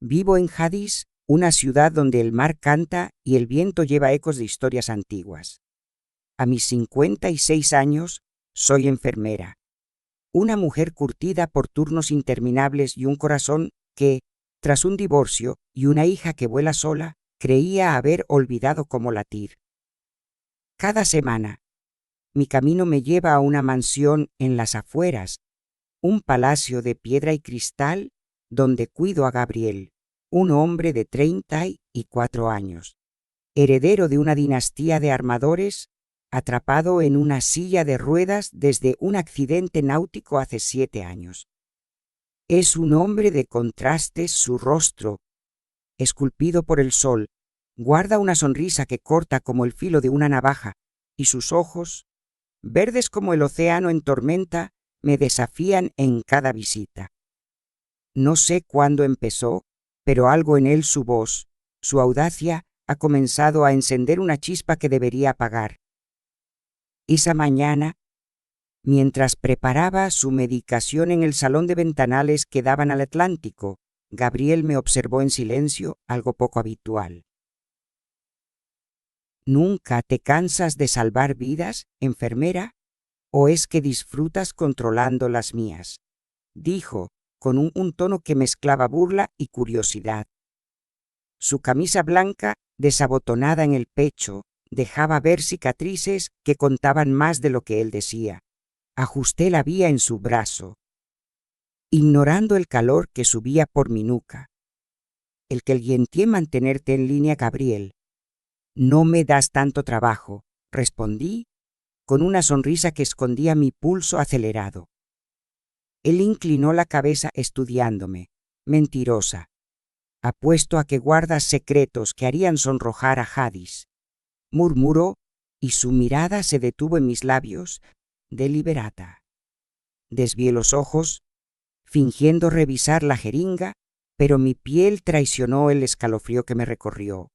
Vivo en Hades, una ciudad donde el mar canta y el viento lleva ecos de historias antiguas. A mis 56 años, soy enfermera. Una mujer curtida por turnos interminables y un corazón que, tras un divorcio y una hija que vuela sola, creía haber olvidado cómo latir. Cada semana, mi camino me lleva a una mansión en las afueras, un palacio de piedra y cristal donde cuido a Gabriel, un hombre de 34 años, heredero de una dinastía de armadores, atrapado en una silla de ruedas desde un accidente náutico hace 7 años. Es un hombre de contrastes, su rostro, esculpido por el sol, guarda una sonrisa que corta como el filo de una navaja, y sus ojos, verdes como el océano en tormenta, me desafían en cada visita. No sé cuándo empezó, pero algo en él, su voz, su audacia, ha comenzado a encender una chispa que debería apagar. Esa mañana, mientras preparaba su medicación en el salón de ventanales que daban al Atlántico, Gabriel me observó en silencio, algo poco habitual. ¿Nunca te cansas de salvar vidas, enfermera? ¿O es que disfrutas controlando las mías?, dijo, con un tono que mezclaba burla y curiosidad. Su camisa blanca, desabotonada en el pecho, dejaba ver cicatrices que contaban más de lo que él decía. Ajusté la vía en su brazo, ignorando el calor que subía por mi nuca. El que alienté mantenerte en línea, Gabriel. No me das tanto trabajo, respondí, con una sonrisa que escondía mi pulso acelerado. Él inclinó la cabeza estudiándome. Mentirosa. Apuesto a que guardas secretos que harían sonrojar a Hades, murmuró, y su mirada se detuvo en mis labios, deliberada. Desvié los ojos, fingiendo revisar la jeringa, pero mi piel traicionó el escalofrío que me recorrió.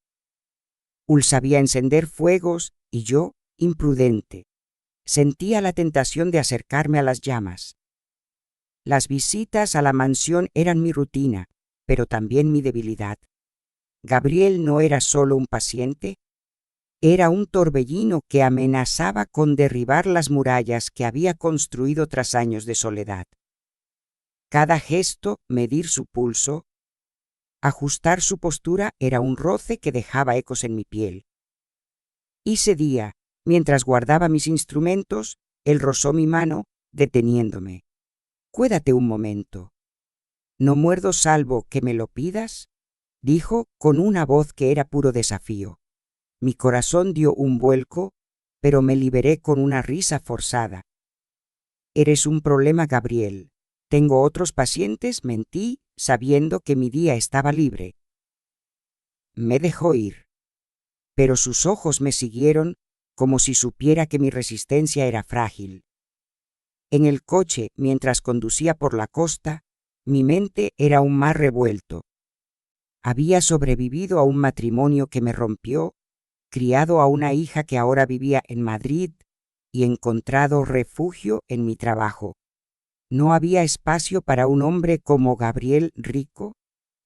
Ul sabía encender fuegos y yo, imprudente, sentía la tentación de acercarme a las llamas. Las visitas a la mansión eran mi rutina, pero también mi debilidad. Gabriel no era solo un paciente, era un torbellino que amenazaba con derribar las murallas que había construido tras años de soledad. Cada gesto, medir su pulso, ajustar su postura era un roce que dejaba ecos en mi piel. Ese día, mientras guardaba mis instrumentos, él rozó mi mano, deteniéndome. «Cuédate un momento». «No muerdo salvo que me lo pidas», dijo con una voz que era puro desafío. Mi corazón dio un vuelco, pero me liberé con una risa forzada. «Eres un problema, Gabriel. Tengo otros pacientes», mentí, sabiendo que mi día estaba libre. Me dejó ir, pero sus ojos me siguieron como si supiera que mi resistencia era frágil. En el coche, mientras conducía por la costa, mi mente era un mar revuelto. Había sobrevivido a un matrimonio que me rompió, criado a una hija que ahora vivía en Madrid y encontrado refugio en mi trabajo. No había espacio para un hombre como Gabriel, rico,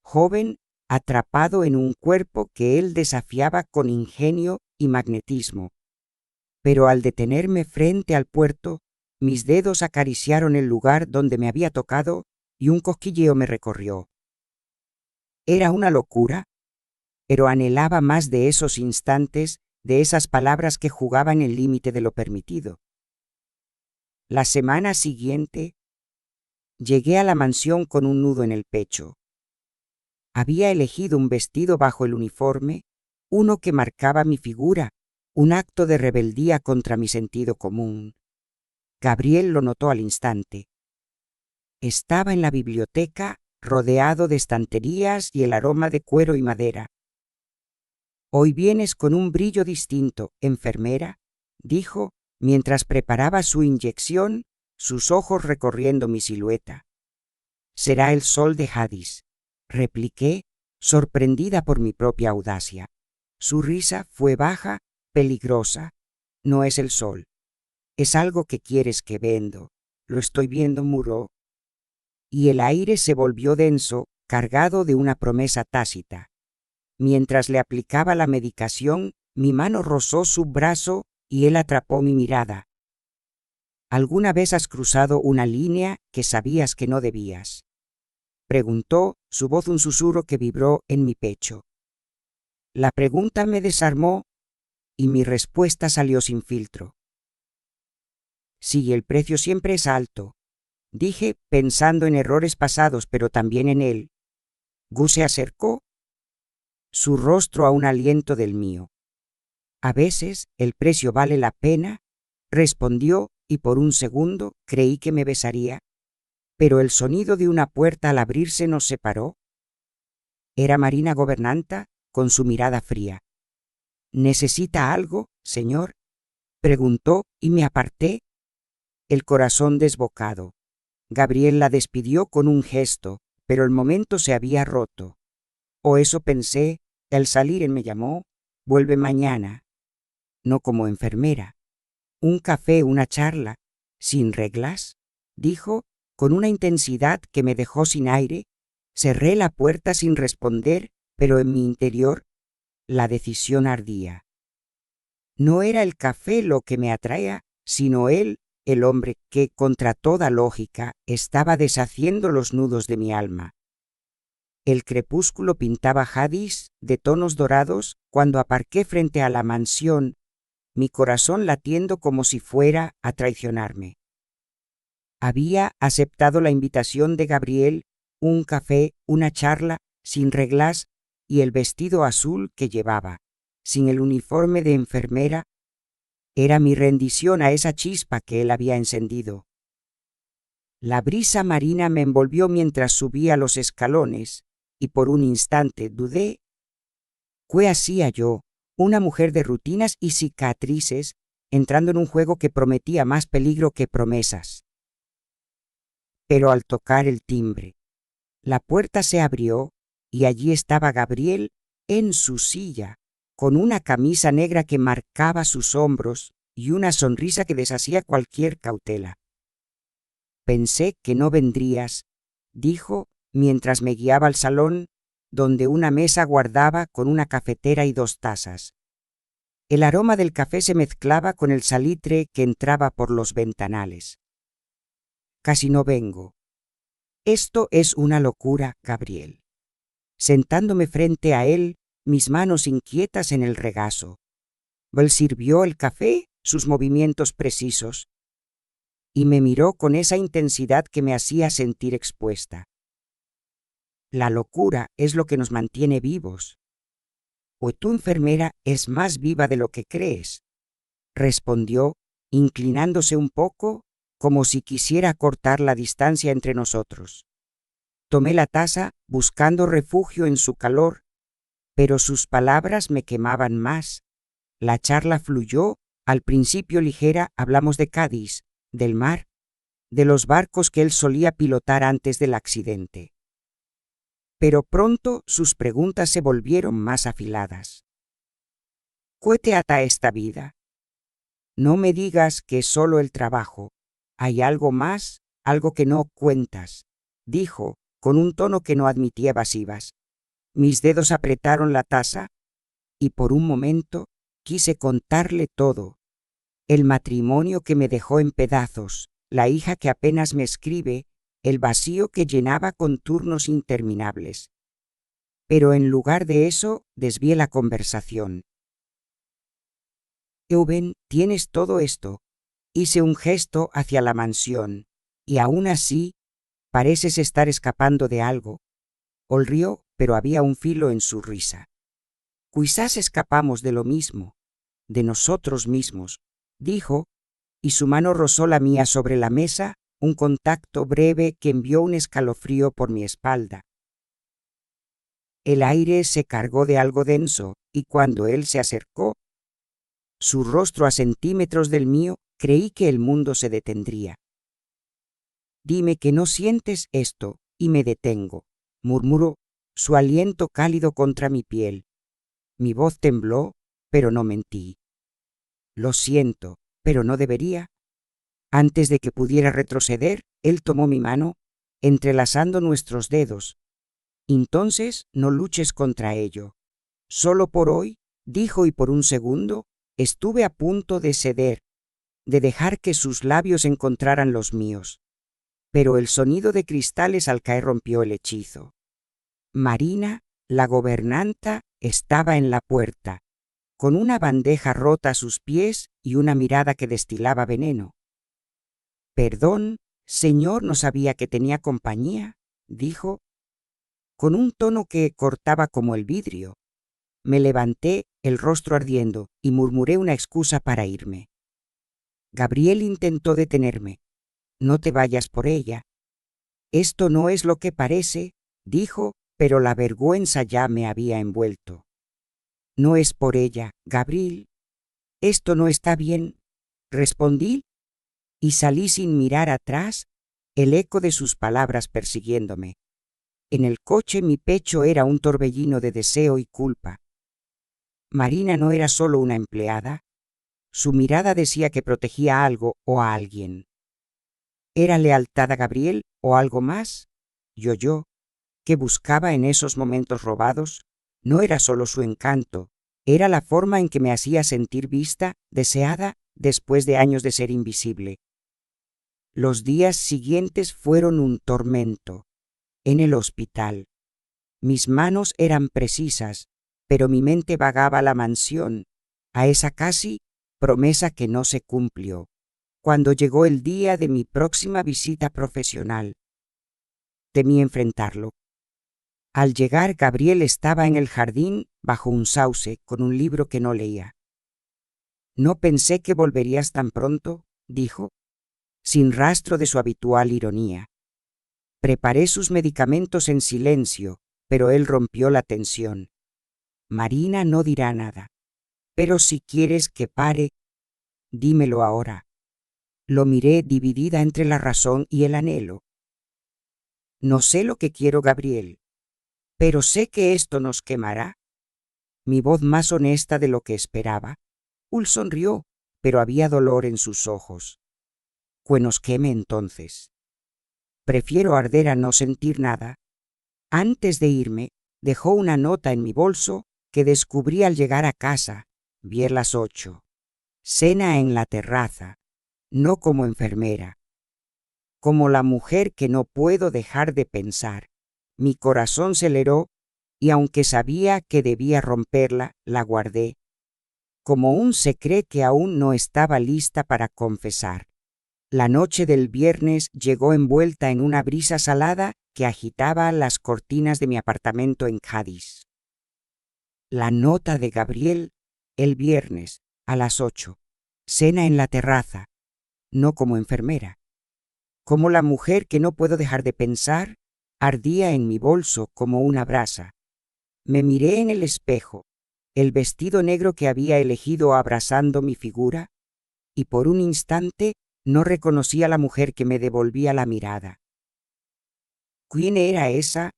joven, atrapado en un cuerpo que él desafiaba con ingenio y magnetismo. Pero al detenerme frente al puerto, mis dedos acariciaron el lugar donde me había tocado y un cosquilleo me recorrió. Era una locura, pero anhelaba más de esos instantes, de esas palabras que jugaban el límite de lo permitido. La semana siguiente, llegué a la mansión con un nudo en el pecho. Había elegido un vestido bajo el uniforme, uno que marcaba mi figura, un acto de rebeldía contra mi sentido común. Gabriel lo notó al instante. Estaba en la biblioteca, rodeado de estanterías y el aroma de cuero y madera. «Hoy vienes con un brillo distinto, enfermera», dijo, mientras preparaba su inyección, sus ojos recorriendo mi silueta. «Será el sol de Hades», repliqué, sorprendida por mi propia audacia. Su risa fue baja, peligrosa. «No es el sol. Es algo que quieres que vendo. Lo estoy viendo», muró. Y el aire se volvió denso, cargado de una promesa tácita. Mientras le aplicaba la medicación, mi mano rozó su brazo y él atrapó mi mirada. ¿Alguna vez has cruzado una línea que sabías que no debías?, preguntó, su voz un susurro que vibró en mi pecho. La pregunta me desarmó y mi respuesta salió sin filtro. Sí, el precio siempre es alto, dije, pensando en errores pasados, pero también en él. Gus se acercó, su rostro a un aliento del mío. A veces el precio vale la pena, respondió, y por un segundo creí que me besaría, pero el sonido de una puerta al abrirse nos separó. Era Marina Gobernanta, con su mirada fría. ¿Necesita algo, señor?, preguntó, y me aparté, el corazón desbocado. Gabriel la despidió con un gesto, pero el momento se había roto. O eso pensé, al salir él me llamó, vuelve mañana. No como enfermera. Un café, una charla, sin reglas, dijo, con una intensidad que me dejó sin aire. Cerré la puerta sin responder, pero en mi interior, la decisión ardía. No era el café lo que me atraía, sino él, el hombre que, contra toda lógica, estaba deshaciendo los nudos de mi alma. El crepúsculo pintaba jadis de tonos dorados cuando aparqué frente a la mansión, mi corazón latiendo como si fuera a traicionarme. Había aceptado la invitación de Gabriel, un café, una charla, sin reglas, y el vestido azul que llevaba, sin el uniforme de enfermera, era mi rendición a esa chispa que él había encendido. La brisa marina me envolvió mientras subía los escalones, y por un instante dudé. ¿Qué hacía yo, una mujer de rutinas y cicatrices, entrando en un juego que prometía más peligro que promesas? Pero al tocar el timbre, la puerta se abrió, y allí estaba Gabriel, en su silla, con una camisa negra que marcaba sus hombros y una sonrisa que deshacía cualquier cautela. Pensé que no vendrías, dijo, mientras me guiaba al salón, donde una mesa guardaba con una cafetera y 2 tazas. El aroma del café se mezclaba con el salitre que entraba por los ventanales. Casi no vengo. Esto es una locura, Gabriel. Sentándome frente a él, mis manos inquietas en el regazo. Él sirvió el café, sus movimientos precisos, y me miró con esa intensidad que me hacía sentir expuesta. La locura es lo que nos mantiene vivos. O tu enfermera es más viva de lo que crees, respondió, inclinándose un poco, como si quisiera cortar la distancia entre nosotros. Tomé la taza, buscando refugio en su calor, pero sus palabras me quemaban más. La charla fluyó, al principio ligera, hablamos de Cádiz, del mar, de los barcos que él solía pilotar antes del accidente. Pero pronto sus preguntas se volvieron más afiladas. ¿Qué te ata a esta vida? No me digas que es solo el trabajo. Hay algo más, algo que no cuentas, dijo, con un tono que no admitía evasivas. Mis dedos apretaron la taza, y por un momento quise contarle todo. El matrimonio que me dejó en pedazos, la hija que apenas me escribe, el vacío que llenaba con turnos interminables. Pero en lugar de eso, desvié la conversación. Euben, tienes todo esto. Hice un gesto hacia la mansión, y aún así, pareces estar escapando de algo. Él rió, pero había un filo en su risa. Quizás escapamos de lo mismo, de nosotros mismos, dijo, y su mano rozó la mía sobre la mesa, un contacto breve que envió un escalofrío por mi espalda. El aire se cargó de algo denso, y cuando él se acercó, su rostro a centímetros del mío, creí que el mundo se detendría. Dime que no sientes esto, y me detengo, murmuró, su aliento cálido contra mi piel. Mi voz tembló, pero no mentí. Lo siento, pero no debería. Antes de que pudiera retroceder, él tomó mi mano, entrelazando nuestros dedos, Entonces no luches contra ello. Solo por hoy, dijo, y por un segundo, estuve a punto de ceder, de dejar que sus labios encontraran los míos. Pero el sonido de cristales al caer rompió el hechizo. Marina, la gobernanta, estaba en la puerta, con una bandeja rota a sus pies y una mirada que destilaba veneno. «Perdón, señor, no sabía que tenía compañía», dijo, con un tono que cortaba como el vidrio. Me levanté, el rostro ardiendo, y murmuré una excusa para irme. Gabriel intentó detenerme. «No te vayas por ella». «Esto no es lo que parece», dijo, pero la vergüenza ya me había envuelto. «No es por ella, Gabriel. Esto no está bien», respondí, y salí sin mirar atrás, el eco de sus palabras persiguiéndome. En el coche mi pecho era un torbellino de deseo y culpa. Marina no era solo una empleada. Su mirada decía que protegía algo o a alguien. ¿Era lealtad a Gabriel o algo más? Yo, que buscaba en esos momentos robados, no era solo su encanto, era la forma en que me hacía sentir vista, deseada, después de años de ser invisible. Los días siguientes fueron un tormento. En el hospital. Mis manos eran precisas, pero mi mente vagaba a la mansión, a esa casi promesa que no se cumplió. Cuando llegó el día de mi próxima visita profesional, temí enfrentarlo. Al llegar, Gabriel estaba en el jardín, bajo un sauce, con un libro que no leía. «No pensé que volverías tan pronto», dijo, sin rastro de su habitual ironía. Preparé sus medicamentos en silencio, pero él rompió la tensión. «Marina no dirá nada. Pero si quieres que pare, dímelo ahora». Lo miré dividida entre la razón y el anhelo. «No sé lo que quiero, Gabriel, pero sé que esto nos quemará». Mi voz más honesta de lo que esperaba. Ul sonrió, pero había dolor en sus ojos. «Que nos queme entonces. Prefiero arder a no sentir nada». Antes de irme, dejó una nota en mi bolso que descubrí al llegar a casa. Vi las 8. Cena en la terraza, no como enfermera. Como la mujer que no puedo dejar de pensar. Mi corazón se aceleró y aunque sabía que debía romperla, la guardé. Como un secreto que aún no estaba lista para confesar. La noche del viernes llegó envuelta en una brisa salada que agitaba las cortinas de mi apartamento en Cádiz. La nota de Gabriel, el viernes, a las 8. Cena en la terraza, no como enfermera. Como la mujer que no puedo dejar de pensar, ardía en mi bolso como una brasa. Me miré en el espejo, el vestido negro que había elegido abrazando mi figura, y por un instante no reconocí a la mujer que me devolvía la mirada. ¿Quién era esa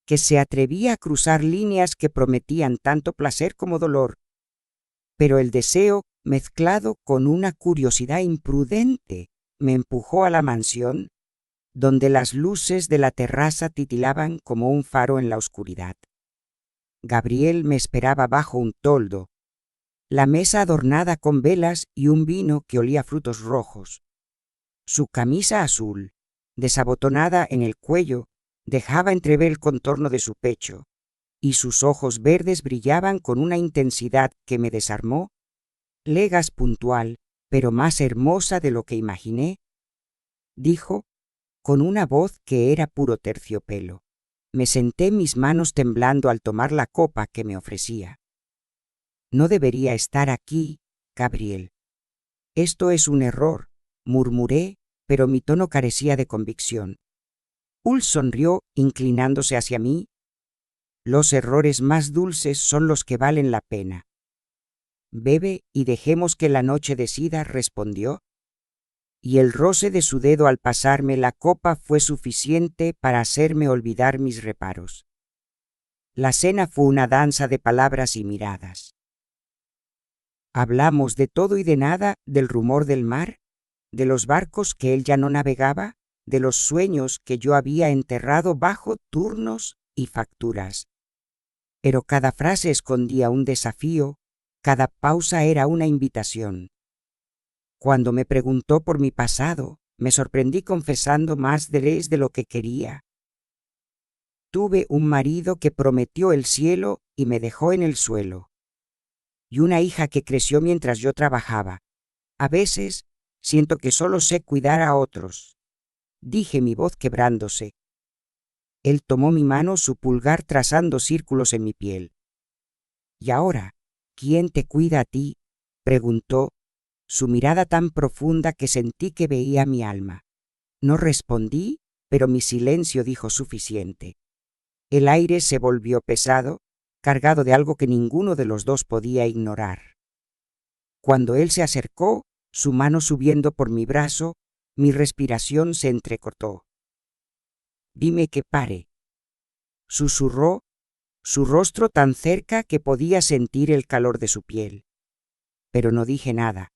que se atrevía a cruzar líneas que prometían tanto placer como dolor? Pero el deseo, mezclado con una curiosidad imprudente, me empujó a la mansión, donde las luces de la terraza titilaban como un faro en la oscuridad. Gabriel me esperaba bajo un toldo, la mesa adornada con velas y un vino que olía a frutos rojos. Su camisa azul, desabotonada en el cuello, dejaba entrever el contorno de su pecho, y sus ojos verdes brillaban con una intensidad que me desarmó. «Legas puntual, pero más hermosa de lo que imaginé», dijo, con una voz que era puro terciopelo. Me senté, mis manos temblando al tomar la copa que me ofrecía. «No debería estar aquí, Gabriel. Esto es un error», murmuré, pero mi tono carecía de convicción. Ul sonrió, inclinándose hacia mí. «Los errores más dulces son los que valen la pena. Bebe y dejemos que la noche decida», respondió. Y el roce de su dedo al pasarme la copa fue suficiente para hacerme olvidar mis reparos. La cena fue una danza de palabras y miradas. Hablamos de todo y de nada, del rumor del mar, de los barcos que él ya no navegaba, de los sueños que yo había enterrado bajo turnos y facturas. Pero cada frase escondía un desafío, cada pausa era una invitación. Cuando me preguntó por mi pasado, me sorprendí confesando más de lo que quería. Tuve un marido que prometió el cielo y me dejó en el suelo. Y una hija que creció mientras yo trabajaba. A veces siento que solo sé cuidar a otros, dije, mi voz quebrándose. Él tomó mi mano, su pulgar trazando círculos en mi piel. ¿Y ahora, quién te cuida a ti?, preguntó, su mirada tan profunda que sentí que veía mi alma. No respondí, pero mi silencio dijo suficiente. El aire se volvió pesado, cargado de algo que ninguno de los dos podía ignorar. Cuando él se acercó, su mano subiendo por mi brazo, mi respiración se entrecortó. Dime que pare, susurró, su rostro tan cerca que podía sentir el calor de su piel. Pero no dije nada.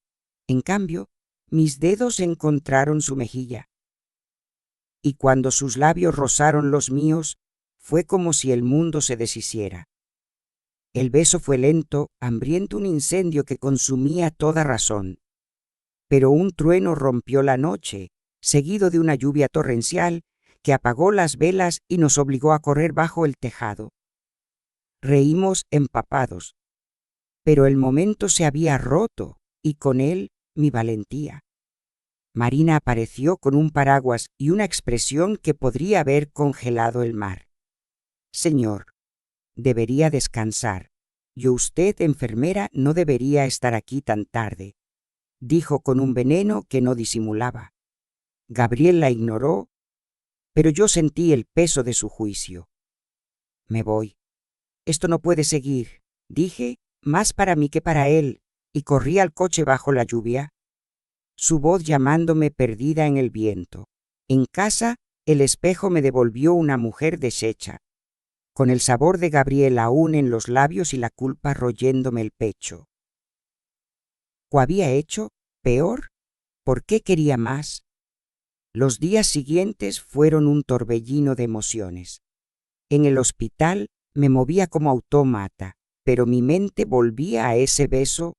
En cambio, mis dedos encontraron su mejilla. Y cuando sus labios rozaron los míos, fue como si el mundo se deshiciera. El beso fue lento, hambriento, un incendio que consumía toda razón. Pero un trueno rompió la noche, seguido de una lluvia torrencial que apagó las velas y nos obligó a correr bajo el tejado. Reímos empapados, pero el momento se había roto y con él mi valentía. Marina apareció con un paraguas y una expresión que podría haber congelado el mar. Señor, debería descansar. Y usted, enfermera, no debería estar aquí tan tarde, dijo con un veneno que no disimulaba. Gabriel la ignoró, pero yo sentí el peso de su juicio. Me voy. Esto no puede seguir, dije, más para mí que para él, y corrí al coche bajo la lluvia. Su voz llamándome perdida en el viento. En casa, el espejo me devolvió una mujer deshecha, con el sabor de Gabriel aún en los labios y la culpa royéndome el pecho. ¿Qué había hecho? ¿Peor? ¿Por qué quería más? Los días siguientes fueron un torbellino de emociones. En el hospital me movía como autómata, pero mi mente volvía a ese beso,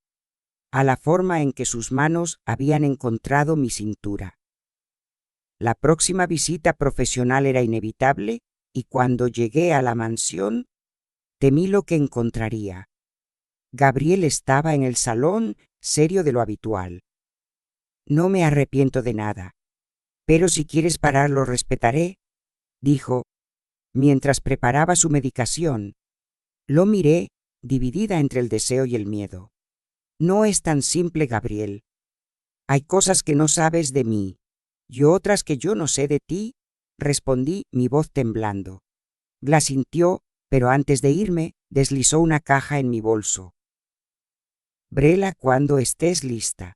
a la forma en que sus manos habían encontrado mi cintura. La próxima visita profesional era inevitable y cuando llegué a la mansión, temí lo que encontraría. Gabriel estaba en el salón, serio de lo habitual. No me arrepiento de nada, pero si quieres parar lo respetaré, dijo, mientras preparaba su medicación. Lo miré, dividida entre el deseo y el miedo. No es tan simple, Gabriel. Hay cosas que no sabes de mí, y otras que yo no sé de ti, respondí, mi voz temblando. La sintió, pero antes de irme, deslizó una caja en mi bolso. Brela cuando estés lista.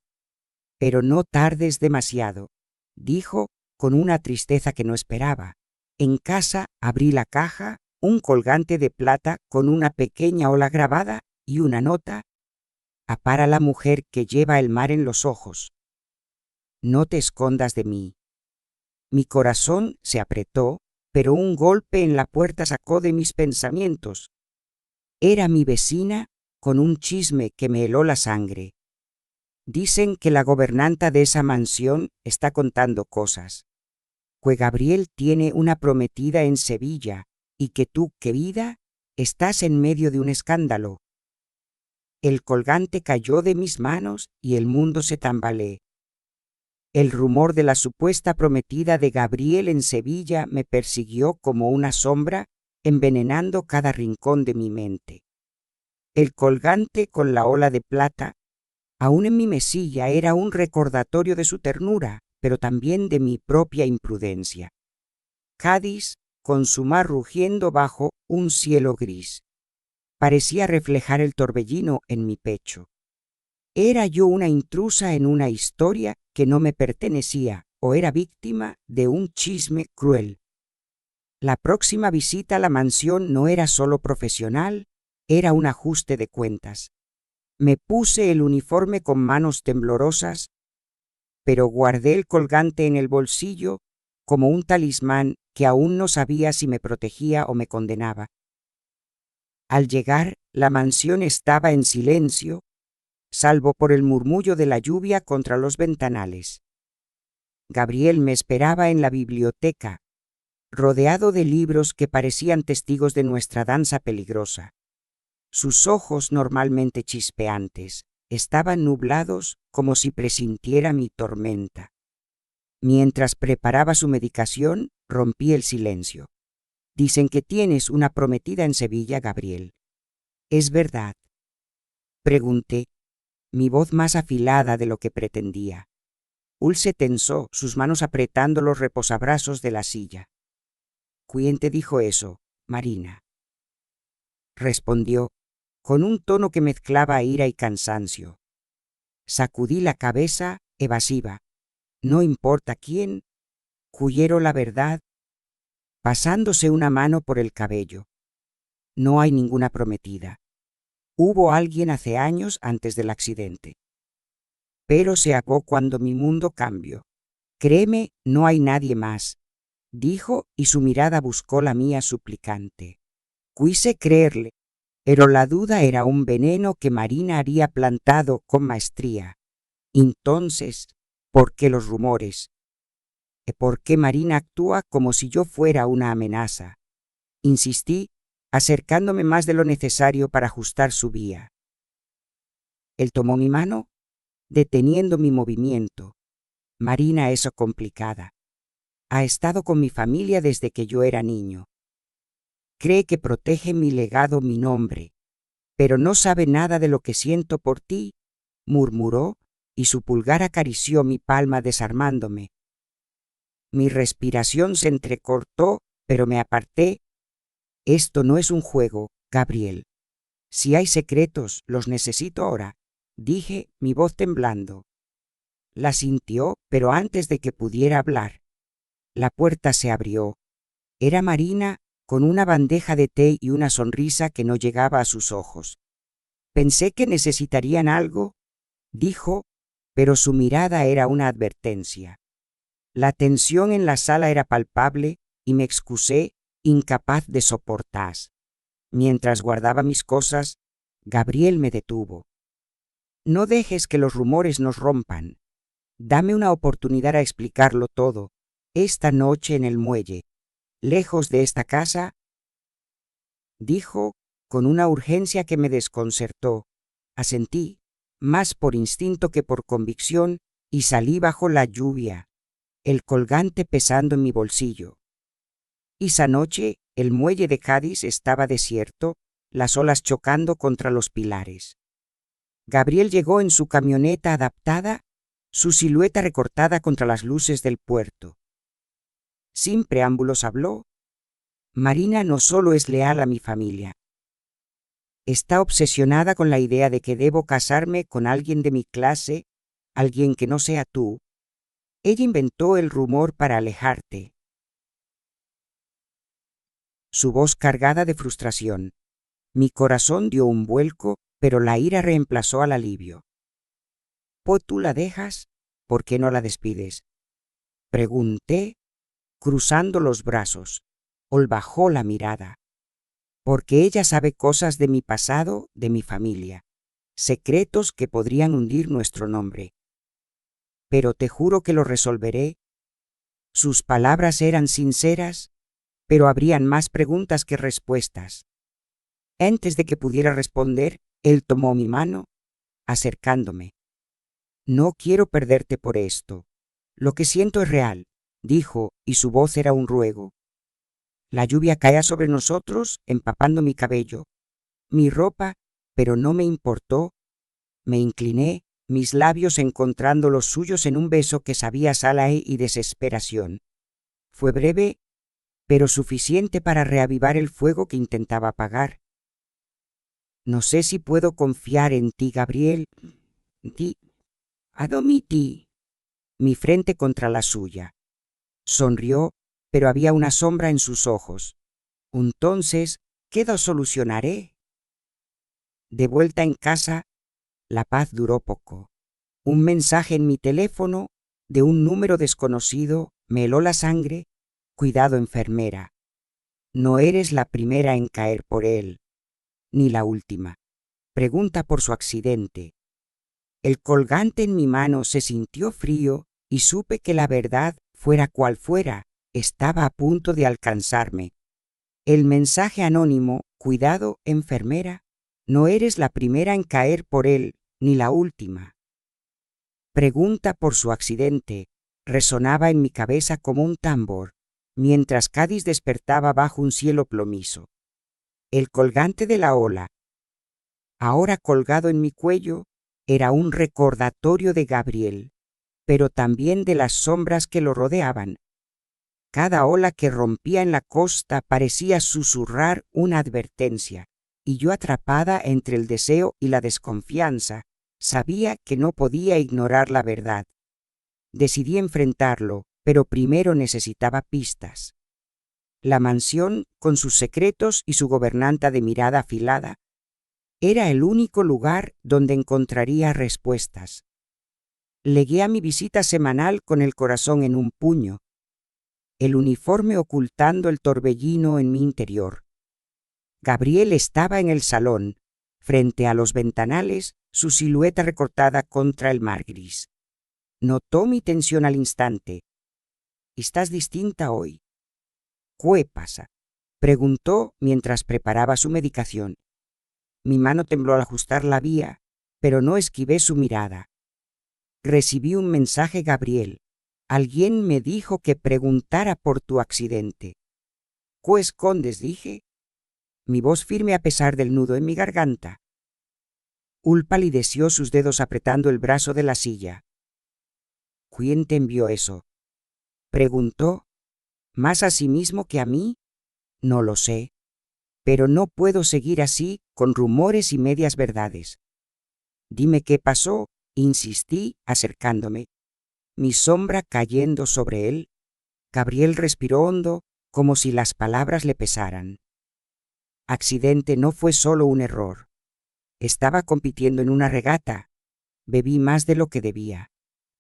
Pero no tardes demasiado, dijo, con una tristeza que no esperaba. En casa abrí la caja, un colgante de plata con una pequeña ola grabada y una nota. Apara la mujer que lleva el mar en los ojos. No te escondas de mí. Mi corazón se apretó, pero un golpe en la puerta sacó de mis pensamientos. Era mi vecina con un chisme que me heló la sangre. Dicen que la gobernanta de esa mansión está contando cosas. Que Gabriel tiene una prometida en Sevilla y que tú, querida, estás en medio de un escándalo. El colgante cayó de mis manos y el mundo se tambaleó. El rumor de la supuesta prometida de Gabriel en Sevilla me persiguió como una sombra, envenenando cada rincón de mi mente. El colgante con la ola de plata, aún en mi mesilla, era un recordatorio de su ternura, pero también de mi propia imprudencia. Cádiz, con su mar rugiendo bajo un cielo gris, parecía reflejar el torbellino en mi pecho. ¿Era yo una intrusa en una historia que no me pertenecía o era víctima de un chisme cruel? La próxima visita a la mansión no era solo profesional, era un ajuste de cuentas. Me puse el uniforme con manos temblorosas, pero guardé el colgante en el bolsillo como un talismán que aún no sabía si me protegía o me condenaba. Al llegar, la mansión estaba en silencio, salvo por el murmullo de la lluvia contra los ventanales. Gabriel me esperaba en la biblioteca, rodeado de libros que parecían testigos de nuestra danza peligrosa. Sus ojos, normalmente chispeantes, estaban nublados como si presintiera mi tormenta. Mientras preparaba su medicación, rompí el silencio. Dicen que tienes una prometida en Sevilla, Gabriel. ¿Es verdad? Pregunté, mi voz más afilada de lo que pretendía. Ul se tensó, sus manos apretando los reposabrazos de la silla. ¿Quién te dijo eso, Marina? Respondió, con un tono que mezclaba ira y cansancio. Sacudí la cabeza, evasiva. No importa quién, cuyero la verdad, pasándose una mano por el cabello. No hay ninguna prometida. Hubo alguien hace años antes del accidente. Pero se acabó cuando mi mundo cambió. Créeme, no hay nadie más, dijo, y su mirada buscó la mía suplicante. Quise creerle, pero la duda era un veneno que Marina había plantado con maestría. Entonces, ¿por qué los rumores? ¿Por qué Marina actúa como si yo fuera una amenaza? Insistí, acercándome más de lo necesario para ajustar su vía. Él tomó mi mano, deteniendo mi movimiento. Marina es complicada. Ha estado con mi familia desde que yo era niño. Cree que protege mi legado, mi nombre, pero no sabe nada de lo que siento por ti, murmuró, y su pulgar acarició mi palma desarmándome. Mi respiración se entrecortó, pero me aparté. Esto no es un juego, Gabriel. Si hay secretos, los necesito ahora, dije, mi voz temblando. La sintió, pero antes de que pudiera hablar. La puerta se abrió. Era Marina, con una bandeja de té y una sonrisa que no llegaba a sus ojos. Pensé que necesitarían algo, dijo, pero su mirada era una advertencia. La tensión en la sala era palpable y me excusé, incapaz de soportar. Mientras guardaba mis cosas, Gabriel me detuvo. No dejes que los rumores nos rompan. Dame una oportunidad a explicarlo todo, esta noche en el muelle, lejos de esta casa, dijo, con una urgencia que me desconcertó. Asentí, más por instinto que por convicción, y salí bajo la lluvia, el colgante pesando en mi bolsillo. Esa noche, el muelle de Cádiz estaba desierto, las olas chocando contra los pilares. Gabriel llegó en su camioneta adaptada, su silueta recortada contra las luces del puerto. Sin preámbulos habló. Marina no solo es leal a mi familia. Está obsesionada con la idea de que debo casarme con alguien de mi clase, alguien que no sea tú. Ella inventó el rumor para alejarte. Su voz cargada de frustración. Mi corazón dio un vuelco, pero la ira reemplazó al alivio. ¿Pues tú la dejas? ¿Por qué no la despides? Pregunté, cruzando los brazos. Ol bajó la mirada. Porque ella sabe cosas de mi pasado, de mi familia, secretos que podrían hundir nuestro nombre. Pero te juro que lo resolveré. Sus palabras eran sinceras, pero habrían más preguntas que respuestas. Antes de que pudiera responder, él tomó mi mano, acercándome. No quiero perderte por esto. Lo que siento es real, dijo, y su voz era un ruego. La lluvia caía sobre nosotros, empapando mi cabello, mi ropa, pero no me importó. Me incliné, mis labios encontrando los suyos en un beso que sabía sal y desesperación. Fue breve, pero suficiente para reavivar el fuego que intentaba apagar. No sé si puedo confiar en ti, Gabriel. Ti. Adomiti. Mi frente contra la suya. Sonrió, pero había una sombra en sus ojos. Entonces, ¿qué lo solucionaré? De vuelta en casa, la paz duró poco. Un mensaje en mi teléfono de un número desconocido me heló la sangre Cuidado, enfermera. No eres la primera en caer por él, ni la última. Pregunta por su accidente. El colgante en mi mano se sintió frío y supe que la verdad, fuera cual fuera, estaba a punto de alcanzarme. El mensaje anónimo, cuidado, enfermera, no eres la primera en caer por él, ni la última. Pregunta por su accidente, resonaba en mi cabeza como un tambor, mientras Cádiz despertaba bajo un cielo plomizo. El colgante de la ola, ahora colgado en mi cuello, era un recordatorio de Gabriel, pero también de las sombras que lo rodeaban. Cada ola que rompía en la costa parecía susurrar una advertencia, y yo, atrapada entre el deseo y la desconfianza, sabía que no podía ignorar la verdad. Decidí enfrentarlo, pero primero necesitaba pistas. La mansión, con sus secretos y su gobernanta de mirada afilada, era el único lugar donde encontraría respuestas. Llegué a mi visita semanal con el corazón en un puño, el uniforme ocultando el torbellino en mi interior. Gabriel estaba en el salón, frente a los ventanales, su silueta recortada contra el mar gris. Notó mi tensión al instante. «¿Estás distinta hoy?» «¿Qué pasa?», preguntó mientras preparaba su medicación. Mi mano tembló al ajustar la vía, pero no esquivé su mirada. «Recibí un mensaje, Gabriel. Alguien me dijo que preguntara por tu accidente». «¿Qué escondes?», dije, mi voz firme a pesar del nudo en mi garganta. Ul palideció, sus dedos apretando el brazo de la silla. «¿Quién te envió eso?», preguntó. «¿Más a sí mismo que a mí? No lo sé. Pero no puedo seguir así, con rumores y medias verdades». «Dime qué pasó», insistí, acercándome, mi sombra cayendo sobre él. Gabriel respiró hondo, como si las palabras le pesaran. «Accidente no fue solo un error. Estaba compitiendo en una regata. Bebí más de lo que debía.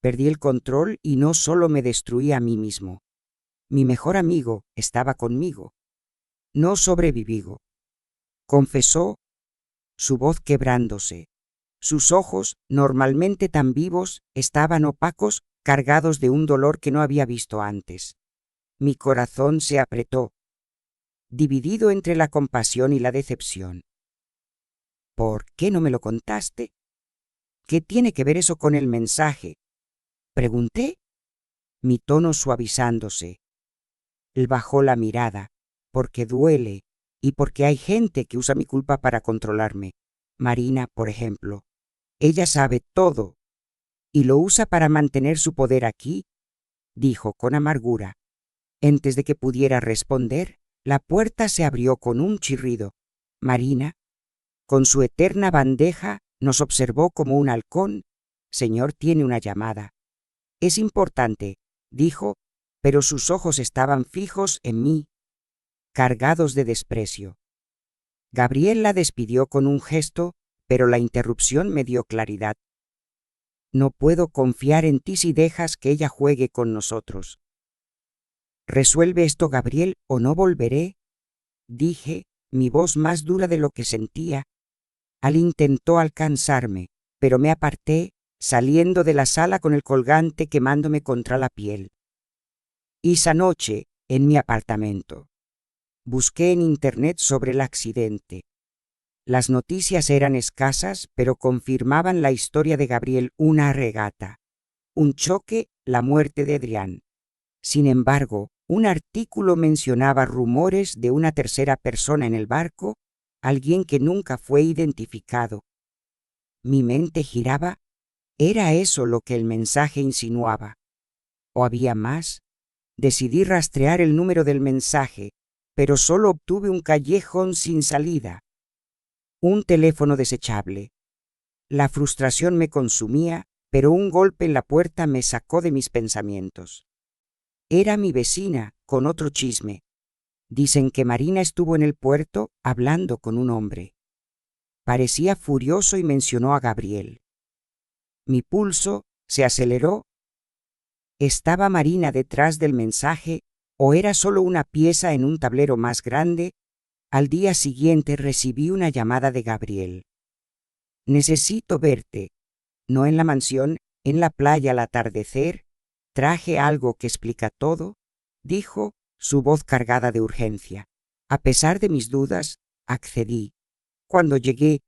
Perdí el control y no solo me destruí a mí mismo. Mi mejor amigo estaba conmigo. No sobreviví», confesó, su voz quebrándose. Sus ojos, normalmente tan vivos, estaban opacos, cargados de un dolor que no había visto antes. Mi corazón se apretó, dividido entre la compasión y la decepción. «¿Por qué no me lo contaste?». «¿Qué tiene que ver eso con el mensaje?», pregunté, mi tono suavizándose. Él bajó la mirada, porque duele y porque hay gente que usa mi culpa para controlarme. Marina, por ejemplo. Ella sabe todo y lo usa para mantener su poder aquí», dijo con amargura. Antes de que pudiera responder, la puerta se abrió con un chirrido. Marina, con su eterna bandeja, nos observó como un halcón. «Señor, tiene una llamada». «Es importante», dijo, pero sus ojos estaban fijos en mí, cargados de desprecio. Gabriel la despidió con un gesto, pero la interrupción me dio claridad. «No puedo confiar en ti si dejas que ella juegue con nosotros». «Resuelve esto, Gabriel, o no volveré», dije, mi voz más dura de lo que sentía. Al intentó alcanzarme, pero me aparté, saliendo de la sala con el colgante quemándome contra la piel. Esa noche, en mi apartamento, busqué en internet sobre el accidente. Las noticias eran escasas, pero confirmaban la historia de Gabriel: una regata, un choque, la muerte de Adrián. Sin embargo, un artículo mencionaba rumores de una tercera persona en el barco, alguien que nunca fue identificado. Mi mente giraba. ¿Era eso lo que el mensaje insinuaba? ¿O había más? Decidí rastrear el número del mensaje, pero solo obtuve un callejón sin salida. Un teléfono desechable. La frustración me consumía, pero un golpe en la puerta me sacó de mis pensamientos. Era mi vecina, con otro chisme. Dicen que Marina estuvo en el puerto hablando con un hombre. Parecía furioso y mencionó a Gabriel. Mi pulso se aceleró. ¿Estaba Marina detrás del mensaje ¿O era solo una pieza en un tablero más grande? Al día siguiente recibí una llamada de Gabriel. Necesito verte. No en la mansión, en la playa al atardecer. Traje algo que explica todo, dijo, su voz cargada de urgencia. A pesar de mis dudas, accedí. Cuando llegué,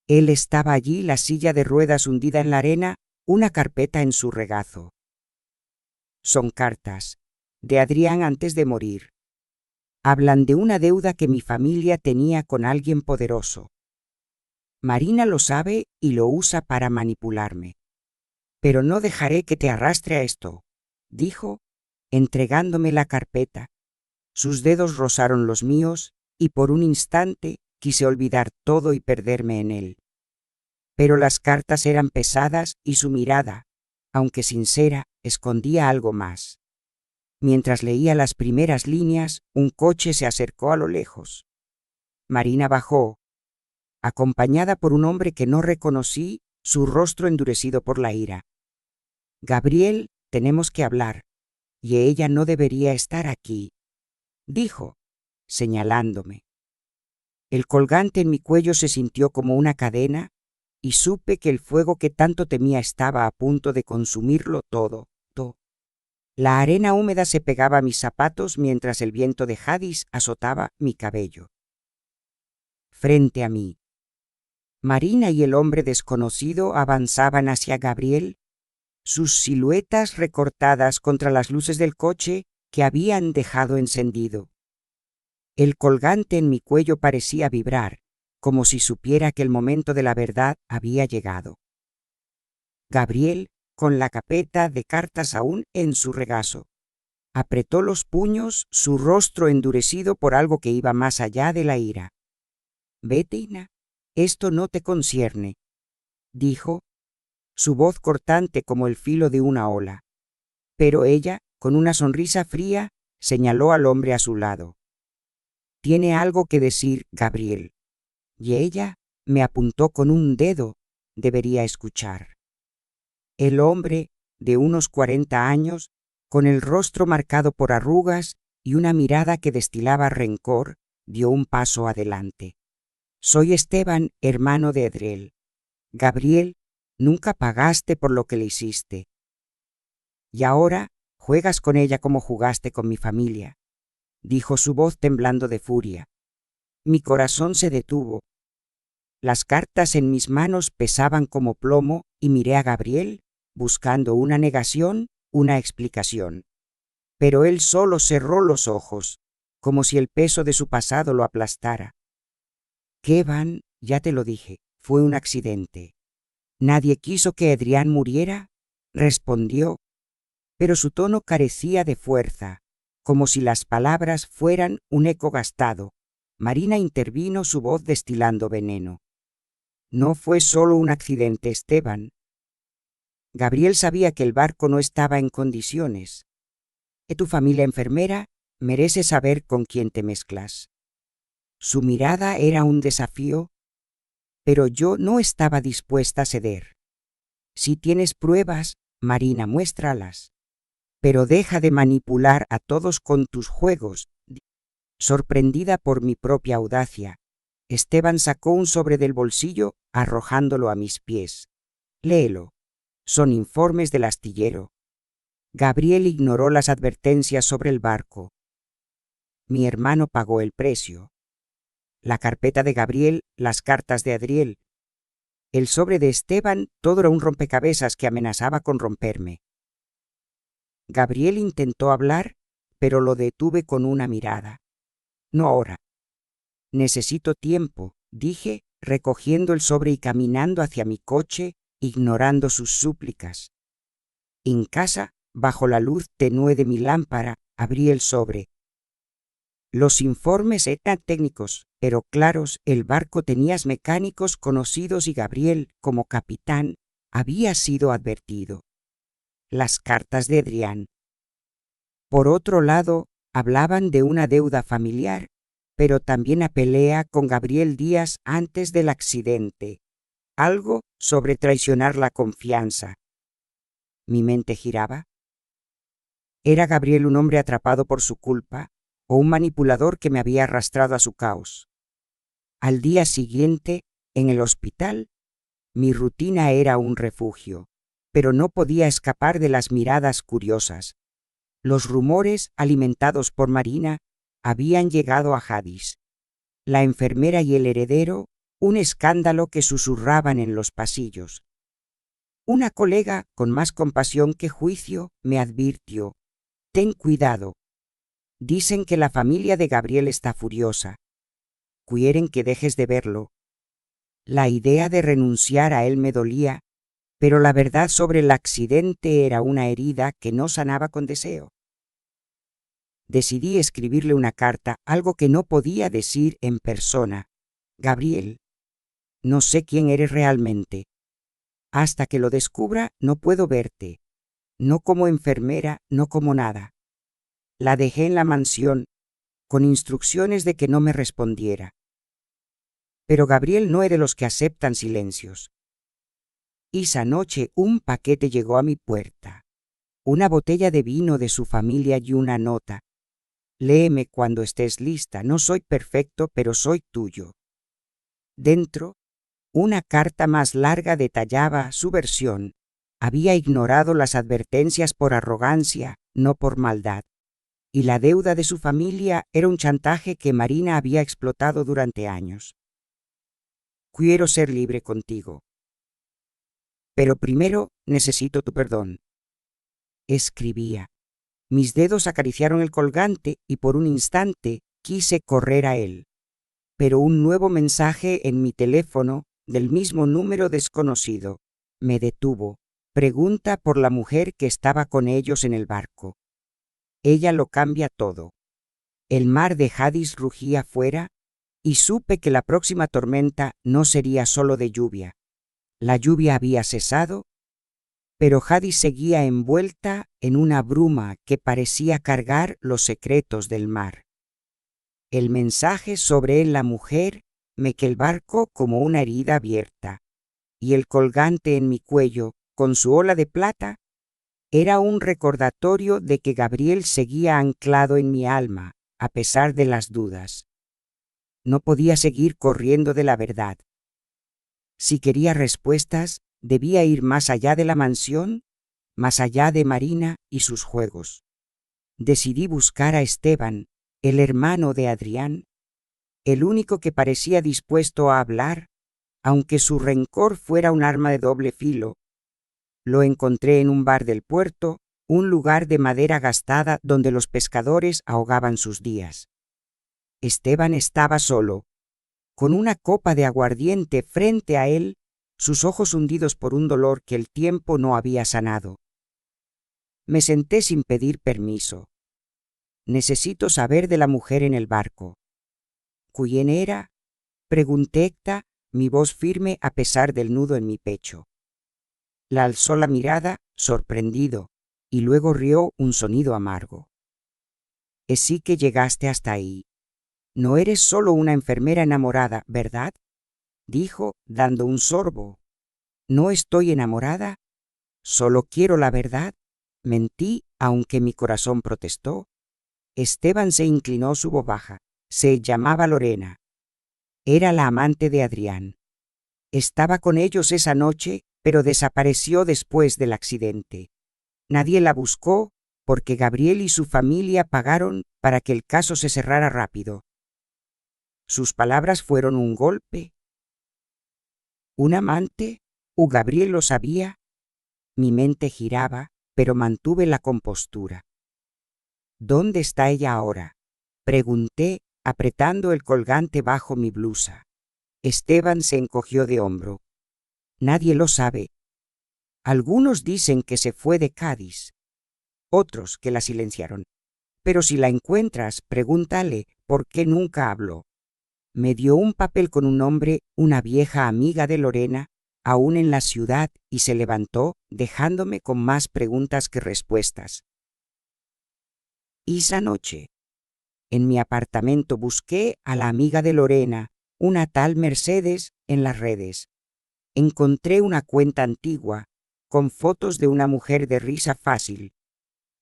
él estaba allí, la silla de ruedas hundida en la arena, una carpeta en su regazo. Son cartas, de Adrián antes de morir. Hablan de una deuda que mi familia tenía con alguien poderoso. Marina lo sabe y lo usa para manipularme. Pero no dejaré que te arrastre a esto, dijo, entregándome la carpeta. Sus dedos rozaron los míos y por un instante quise olvidar todo y perderme en él. Pero las cartas eran pesadas y su mirada, aunque sincera, escondía algo más. Mientras leía las primeras líneas, un coche se acercó a lo lejos. Marina bajó, acompañada por un hombre que no reconocí, su rostro endurecido por la ira. Gabriel, tenemos que hablar, y ella no debería estar aquí, dijo, señalándome. El colgante en mi cuello se sintió como una cadena, y supe que el fuego que tanto temía estaba a punto de consumirlo todo. La arena húmeda se pegaba a mis zapatos mientras el viento de Jadis azotaba mi cabello. Frente a mí, Marina y el hombre desconocido avanzaban hacia Gabriel, sus siluetas recortadas contra las luces del coche que habían dejado encendido. El colgante en mi cuello parecía vibrar, como si supiera que el momento de la verdad había llegado. Gabriel, con la carpeta de cartas aún en su regazo, apretó los puños, su rostro endurecido por algo que iba más allá de la ira. Vete, Ina, esto no te concierne, dijo, su voz cortante como el filo de una ola. Pero ella, con una sonrisa fría, señaló al hombre a su lado. Tiene algo que decir, Gabriel. Y ella me apuntó con un dedo. Debería escuchar. El hombre, de unos 40 años, con el rostro marcado por arrugas y una mirada que destilaba rencor, dio un paso adelante. Soy Esteban, hermano de Adriel. Gabriel, nunca pagaste por lo que le hiciste. Y ahora juegas con ella como jugaste con mi familia, dijo su voz temblando de furia. Mi corazón se detuvo. Las cartas en mis manos pesaban como plomo y miré a Gabriel, buscando una negación, una explicación. Pero él solo cerró los ojos, como si el peso de su pasado lo aplastara. Kevan, ya te lo dije, fue un accidente. ¿Nadie quiso que Adrián muriera?, respondió, pero su tono carecía de fuerza, como si las palabras fueran un eco gastado. Marina intervino, su voz destilando veneno. No fue solo un accidente, Esteban. Gabriel sabía que el barco no estaba en condiciones. Tu familia enfermera merece saber con quién te mezclas. Su mirada era un desafío, pero yo no estaba dispuesta a ceder. Si tienes pruebas, Marina, muéstralas. Pero deja de manipular a todos con tus juegos. Sorprendida por mi propia audacia, Esteban sacó un sobre del bolsillo, arrojándolo a mis pies. Léelo. Son informes del astillero. Gabriel ignoró las advertencias sobre el barco. Mi hermano pagó el precio. La carpeta de Gabriel, las cartas de Adriel. El sobre de Esteban, todo era un rompecabezas que amenazaba con romperme. Gabriel intentó hablar, pero lo detuve con una mirada. No ahora. Necesito tiempo, dije, recogiendo el sobre y caminando hacia mi coche, ignorando sus súplicas. En casa, bajo la luz tenue de mi lámpara, abrí el sobre. Los informes eran técnicos, pero claros. El barco tenía mecánicos conocidos y Gabriel, como capitán, había sido advertido. Las cartas de Adrián. Por otro lado, hablaban de una deuda familiar, pero también a pelea con Gabriel días antes del accidente. Algo sobre traicionar la confianza. Mi mente giraba. ¿Era Gabriel un hombre atrapado por su culpa o un manipulador que me había arrastrado a su caos? Al día siguiente, en el hospital, mi rutina era un refugio, pero no podía escapar de las miradas curiosas. Los rumores, alimentados por Marina, habían llegado a Hadis. La enfermera y el heredero, un escándalo que susurraban en los pasillos. Una colega, con más compasión que juicio, me advirtió: «Ten cuidado. Dicen que la familia de Gabriel está furiosa. Quieren que dejes de verlo». La idea de renunciar a él me dolía, pero la verdad sobre el accidente era una herida que no sanaba con deseo. Decidí escribirle una carta, algo que no podía decir en persona. «Gabriel, no sé quién eres realmente. Hasta que lo descubra, no puedo verte. No como enfermera, no como nada». La dejé en la mansión, con instrucciones de que no me respondiera. Pero Gabriel no era de los que aceptan silencios. Esa noche un paquete llegó a mi puerta. Una botella de vino de su familia y una nota. «Léeme cuando estés lista. No soy perfecto, pero soy tuyo». Dentro, una carta más larga detallaba su versión. Había ignorado las advertencias por arrogancia, no por maldad. Y la deuda de su familia era un chantaje que Marina había explotado durante años. «Quiero ser libre contigo. Pero primero necesito tu perdón», escribía. Mis dedos acariciaron el colgante y por un instante quise correr a él. Pero un nuevo mensaje en mi teléfono, del mismo número desconocido, me detuvo. Pregunta por la mujer que estaba con ellos en el barco. Ella lo cambia todo. El mar de Hadis rugía afuera y supe que la próxima tormenta no sería solo de lluvia. La lluvia había cesado, pero Hadis seguía envuelta en una bruma que parecía cargar los secretos del mar. El mensaje sobre la mujer me que el barco como una herida abierta, y el colgante en mi cuello, con su ola de plata, era un recordatorio de que Gabriel seguía anclado en mi alma, a pesar de las dudas. No podía seguir corriendo de la verdad. Si quería respuestas, debía ir más allá de la mansión, más allá de Marina y sus juegos. Decidí buscar a Esteban, el hermano de Adrián, el único que parecía dispuesto a hablar, aunque su rencor fuera un arma de doble filo. Lo encontré en un bar del puerto, un lugar de madera gastada donde los pescadores ahogaban sus días. Esteban estaba solo, con una copa de aguardiente frente a él, sus ojos hundidos por un dolor que el tiempo no había sanado. Me senté sin pedir permiso. «Necesito saber de la mujer en el barco». «¿Quién era?», pregunté, mi voz firme a pesar del nudo en mi pecho. La alzó la mirada, sorprendido, y luego rió un sonido amargo. «Es sí que llegaste hasta ahí. No eres solo una enfermera enamorada, ¿verdad?», dijo, dando un sorbo. «No estoy enamorada. Solo quiero la verdad». Mentí, aunque mi corazón protestó. Esteban se inclinó su voz baja. Se llamaba Lorena. Era la amante de Adrián. Estaba con ellos esa noche, pero desapareció después del accidente. Nadie la buscó porque Gabriel y su familia pagaron para que el caso se cerrara rápido. Sus palabras fueron un golpe. ¿Un amante? ¿O Gabriel lo sabía? Mi mente giraba, pero mantuve la compostura. «¿Dónde está ella ahora?», pregunté, apretando el colgante bajo mi blusa. Esteban se encogió de hombro. «Nadie lo sabe. Algunos dicen que se fue de Cádiz, otros que la silenciaron. Pero si la encuentras, pregúntale por qué nunca habló». Me dio un papel con un nombre, una vieja amiga de Lorena, aún en la ciudad, y se levantó, dejándome con más preguntas que respuestas. Esa noche, en mi apartamento busqué a la amiga de Lorena, una tal Mercedes, en las redes. Encontré una cuenta antigua, con fotos de una mujer de risa fácil.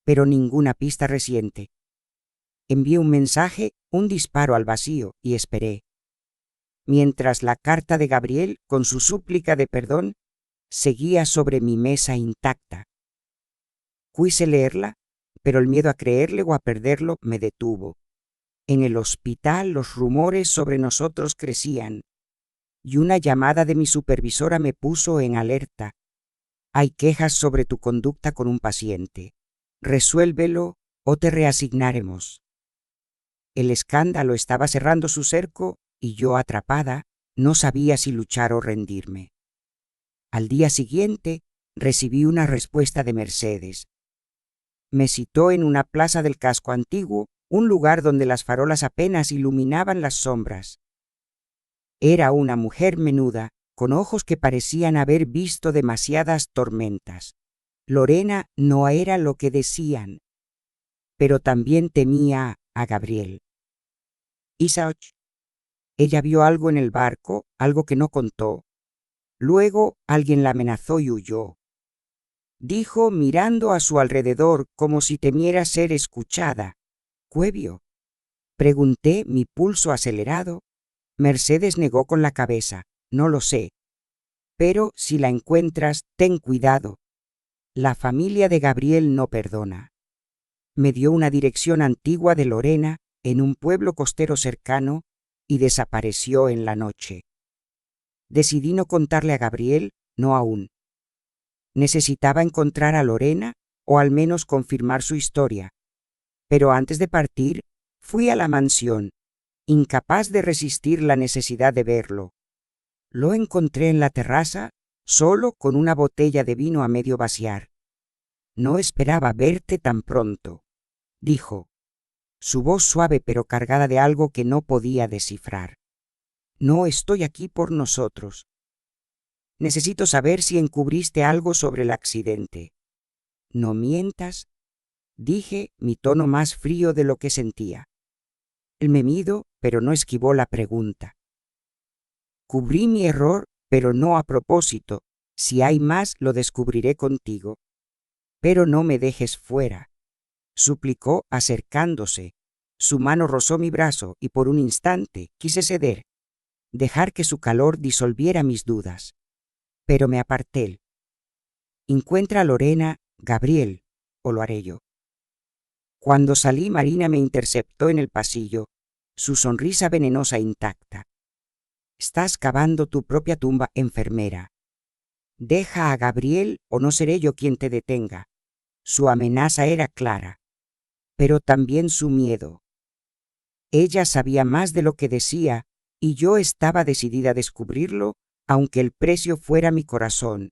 pero ninguna pista reciente. Envié un mensaje, un disparo al vacío, y esperé. Mientras la carta de Gabriel, con su súplica de perdón, seguía sobre mi mesa intacta. Quise leerla, pero el miedo a creerle o a perderlo me detuvo. En el hospital los rumores sobre nosotros crecían, y una llamada de mi supervisora me puso en alerta. Hay quejas sobre tu conducta con un paciente. Resuélvelo o te reasignaremos. El escándalo estaba cerrando su cerco y yo, atrapada, no sabía si luchar o rendirme. Al día siguiente recibí una respuesta de Mercedes. Me citó en una plaza del casco antiguo, un lugar donde las farolas apenas iluminaban las sombras. Era una mujer menuda, con ojos que parecían haber visto demasiadas tormentas. Lorena no era lo que decían, pero también temía a Gabriel. Isaac. Ella vio algo en el barco, algo que no contó. Luego alguien la amenazó y huyó. Dijo mirando a su alrededor como si temiera ser escuchada. ¿Cuevio? Pregunté, mi pulso acelerado. Mercedes negó con la cabeza. No lo sé. Pero si la encuentras, ten cuidado. La familia de Gabriel no perdona. Me dio una dirección antigua de Lorena, en un pueblo costero cercano, y desapareció en la noche. Decidí no contarle a Gabriel, no aún. Necesitaba encontrar a Lorena, o al menos confirmar su historia. Pero antes de partir, fui a la mansión, incapaz de resistir la necesidad de verlo. Lo encontré en la terraza, solo con una botella de vino a medio vaciar. No esperaba verte tan pronto, dijo, su voz suave pero cargada de algo que no podía descifrar. No estoy aquí por nosotros. Necesito saber si encubriste algo sobre el accidente. No mientas, dije, mi tono más frío de lo que sentía. Él me miró, pero no esquivó la pregunta. Cubrí mi error, pero no a propósito. Si hay más, lo descubriré contigo. Pero no me dejes fuera, suplicó acercándose. Su mano rozó mi brazo y por un instante quise ceder, dejar que su calor disolviera mis dudas. Pero me aparté. Encuentra a Lorena, Gabriel, o lo haré yo. Cuando salí, Marina me interceptó en el pasillo, su sonrisa venenosa intacta. Estás cavando tu propia tumba, enfermera. Deja a Gabriel o no seré yo quien te detenga. Su amenaza era clara, pero también su miedo. Ella sabía más de lo que decía y yo estaba decidida a descubrirlo, aunque el precio fuera mi corazón.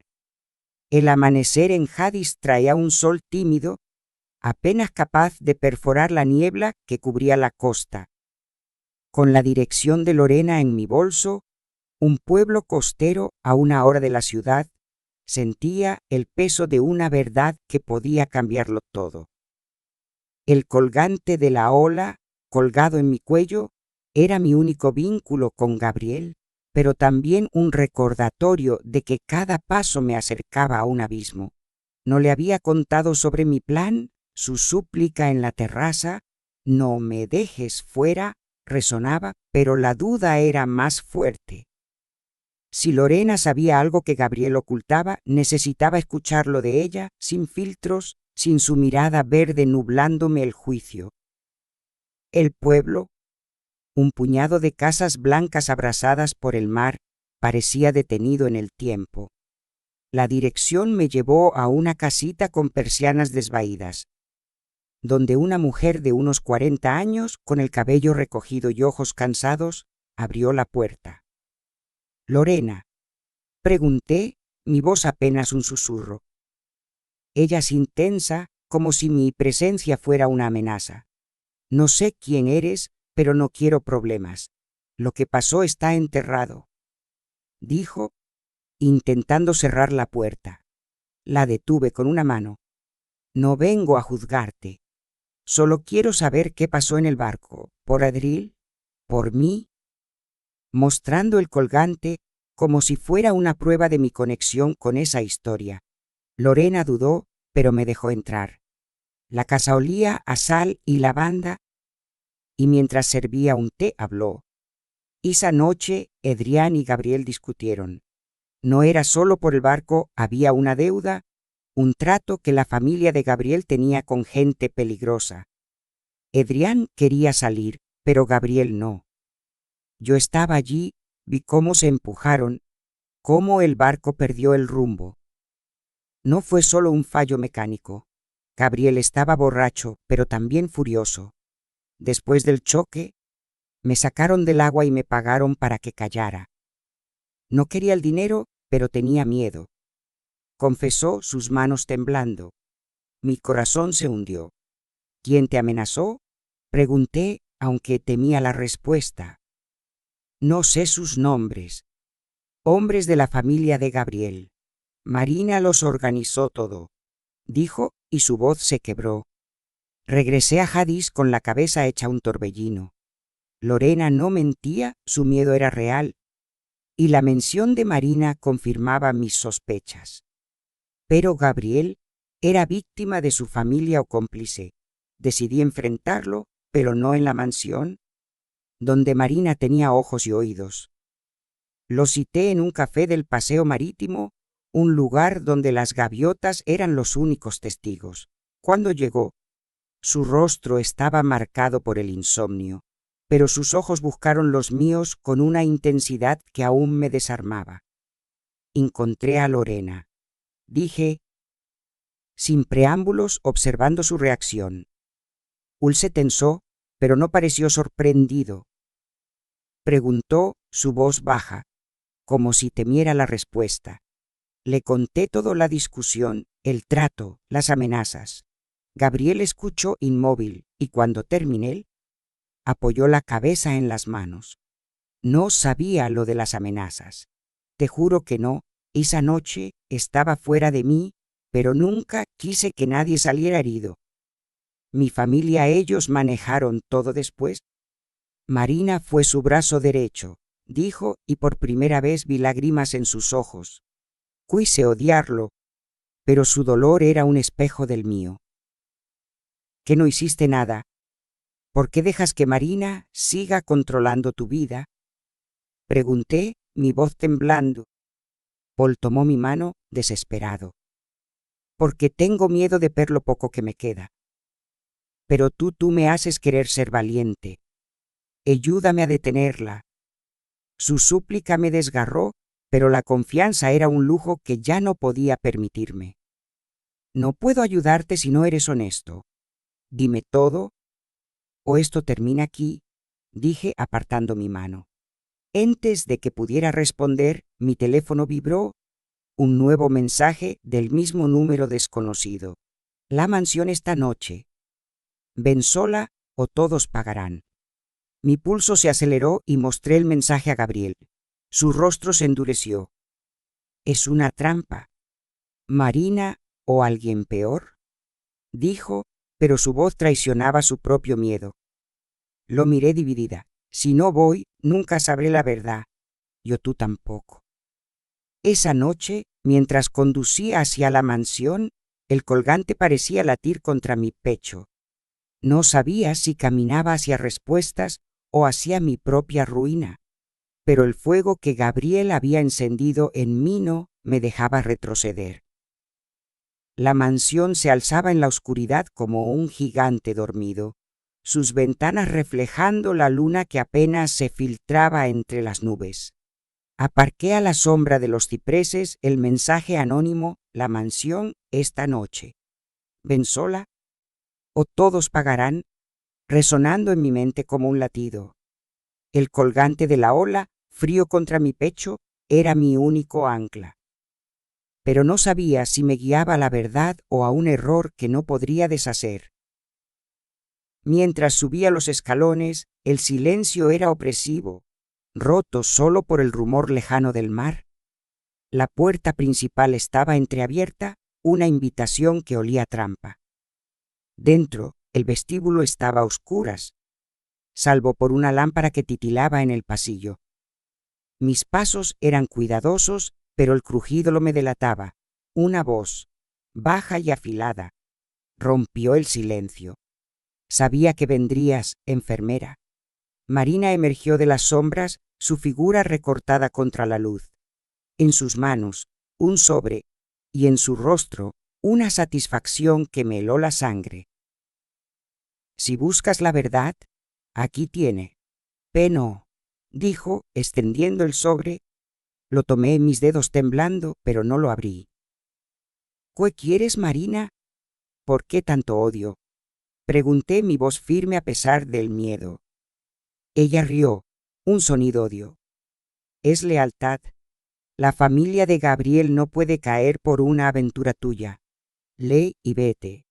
El amanecer en Hades traía un sol tímido, apenas capaz de perforar la niebla que cubría la costa. Con la dirección de Lorena en mi bolso, un pueblo costero a una hora de la ciudad, sentía el peso de una verdad que podía cambiarlo todo. El colgante de la ola, colgado en mi cuello, era mi único vínculo con Gabriel, pero también un recordatorio de que cada paso me acercaba a un abismo. No le había contado sobre mi plan, su súplica en la terraza, no me dejes fuera, resonaba, pero la duda era más fuerte. Si Lorena sabía algo que Gabriel ocultaba, necesitaba escucharlo de ella, sin filtros, sin su mirada verde nublándome el juicio. El pueblo, un puñado de casas blancas abrasadas por el mar, parecía detenido en el tiempo. La dirección me llevó a una casita con persianas desvaídas, donde una mujer de unos 40 años, con el cabello recogido y ojos cansados, abrió la puerta. «Lorena», pregunté, mi voz apenas un susurro. Ella es intensa, como si mi presencia fuera una amenaza. «No sé quién eres, pero no quiero problemas. Lo que pasó está enterrado», dijo, intentando cerrar la puerta. La detuve con una mano. «No vengo a juzgarte. Solo quiero saber qué pasó en el barco. ¿Por Adril? ¿Por mí?» Mostrando el colgante como si fuera una prueba de mi conexión con esa historia. Lorena dudó, pero me dejó entrar. La casa olía a sal y lavanda, y mientras servía un té habló. Esa noche, Adrián y Gabriel discutieron. No era solo por el barco, había una deuda, un trato que la familia de Gabriel tenía con gente peligrosa. Adrián quería salir, pero Gabriel no. Yo estaba allí, vi cómo se empujaron, cómo el barco perdió el rumbo. No fue solo un fallo mecánico. Gabriel estaba borracho, pero también furioso. Después del choque, me sacaron del agua y me pagaron para que callara. No quería el dinero, pero tenía miedo. Confesó, sus manos temblando. Mi corazón se hundió. ¿Quién te amenazó? Pregunté, aunque temía la respuesta. No sé sus nombres. Hombres de la familia de Gabriel. Marina los organizó todo, dijo, y su voz se quebró. Regresé a Jadis con la cabeza hecha un torbellino. Lorena no mentía, su miedo era real, y la mención de Marina confirmaba mis sospechas. Pero Gabriel era víctima de su familia o cómplice. Decidí enfrentarlo, pero no en la mansión, donde Marina tenía ojos y oídos. Lo cité en un café del Paseo Marítimo, un lugar donde las gaviotas eran los únicos testigos. Cuando llegó, su rostro estaba marcado por el insomnio, pero sus ojos buscaron los míos con una intensidad que aún me desarmaba. Encontré a Lorena, dije, sin preámbulos, observando su reacción. Ul se tensó, pero no pareció sorprendido. Preguntó, su voz baja, como si temiera la respuesta. Le conté toda la discusión, el trato, las amenazas. Gabriel escuchó inmóvil, y cuando terminé, apoyó la cabeza en las manos. No sabía lo de las amenazas. Te juro que no, esa noche estaba fuera de mí, pero nunca quise que nadie saliera herido. Mi familia, ellos manejaron todo después. Marina fue su brazo derecho, dijo, y por primera vez vi lágrimas en sus ojos. Quise odiarlo, pero su dolor era un espejo del mío. ¿Que no hiciste nada? ¿Por qué dejas que Marina siga controlando tu vida? Pregunté, mi voz temblando. Paul tomó mi mano, desesperado. Porque tengo miedo de ver lo poco que me queda. Pero tú me haces querer ser valiente. Ayúdame a detenerla. Su súplica me desgarró, pero la confianza era un lujo que ya no podía permitirme. No puedo ayudarte si no eres honesto. Dime todo, o esto termina aquí, dije apartando mi mano. Antes de que pudiera responder, mi teléfono vibró, un nuevo mensaje del mismo número desconocido. La mansión esta noche. Ven sola o todos pagarán. Mi pulso se aceleró y mostré el mensaje a Gabriel. Su rostro se endureció. ¿Es una trampa? ¿Marina o alguien peor? Dijo, pero su voz traicionaba su propio miedo. Lo miré dividida. Si no voy, nunca sabré la verdad. Yo tú tampoco. Esa noche, mientras conducía hacia la mansión, el colgante parecía latir contra mi pecho. No sabía si caminaba hacia respuestas o hacia mi propia ruina, pero el fuego que Gabriel había encendido en mí no me dejaba retroceder. La mansión se alzaba en la oscuridad como un gigante dormido, sus ventanas reflejando la luna que apenas se filtraba entre las nubes. Aparqué a la sombra de los cipreses el mensaje anónimo, la mansión esta noche. ¿Ven sola? ¿O todos pagarán? Resonando en mi mente como un latido. El colgante de la ola, frío contra mi pecho, era mi único ancla. Pero no sabía si me guiaba a la verdad o a un error que no podría deshacer. Mientras subía los escalones, el silencio era opresivo, roto solo por el rumor lejano del mar. La puerta principal estaba entreabierta, una invitación que olía a trampa. Dentro, el vestíbulo estaba a oscuras, salvo por una lámpara que titilaba en el pasillo. Mis pasos eran cuidadosos, pero el crujido lo me delataba. Una voz, baja y afilada. rompió el silencio. Sabía que vendrías, enfermera. Marina emergió de las sombras, su figura recortada contra la luz. En sus manos, un sobre, y en su rostro, una satisfacción que me heló la sangre. Si buscas la verdad, aquí tiene. No, dijo, extendiendo el sobre. Lo tomé en mis dedos temblando, pero no lo abrí. ¿Qué quieres, Marina? ¿Por qué tanto odio? Pregunté, mi voz firme a pesar del miedo. Ella rió, un sonido dio. Es lealtad. La familia de Gabriel no puede caer por una aventura tuya. Lee y vete.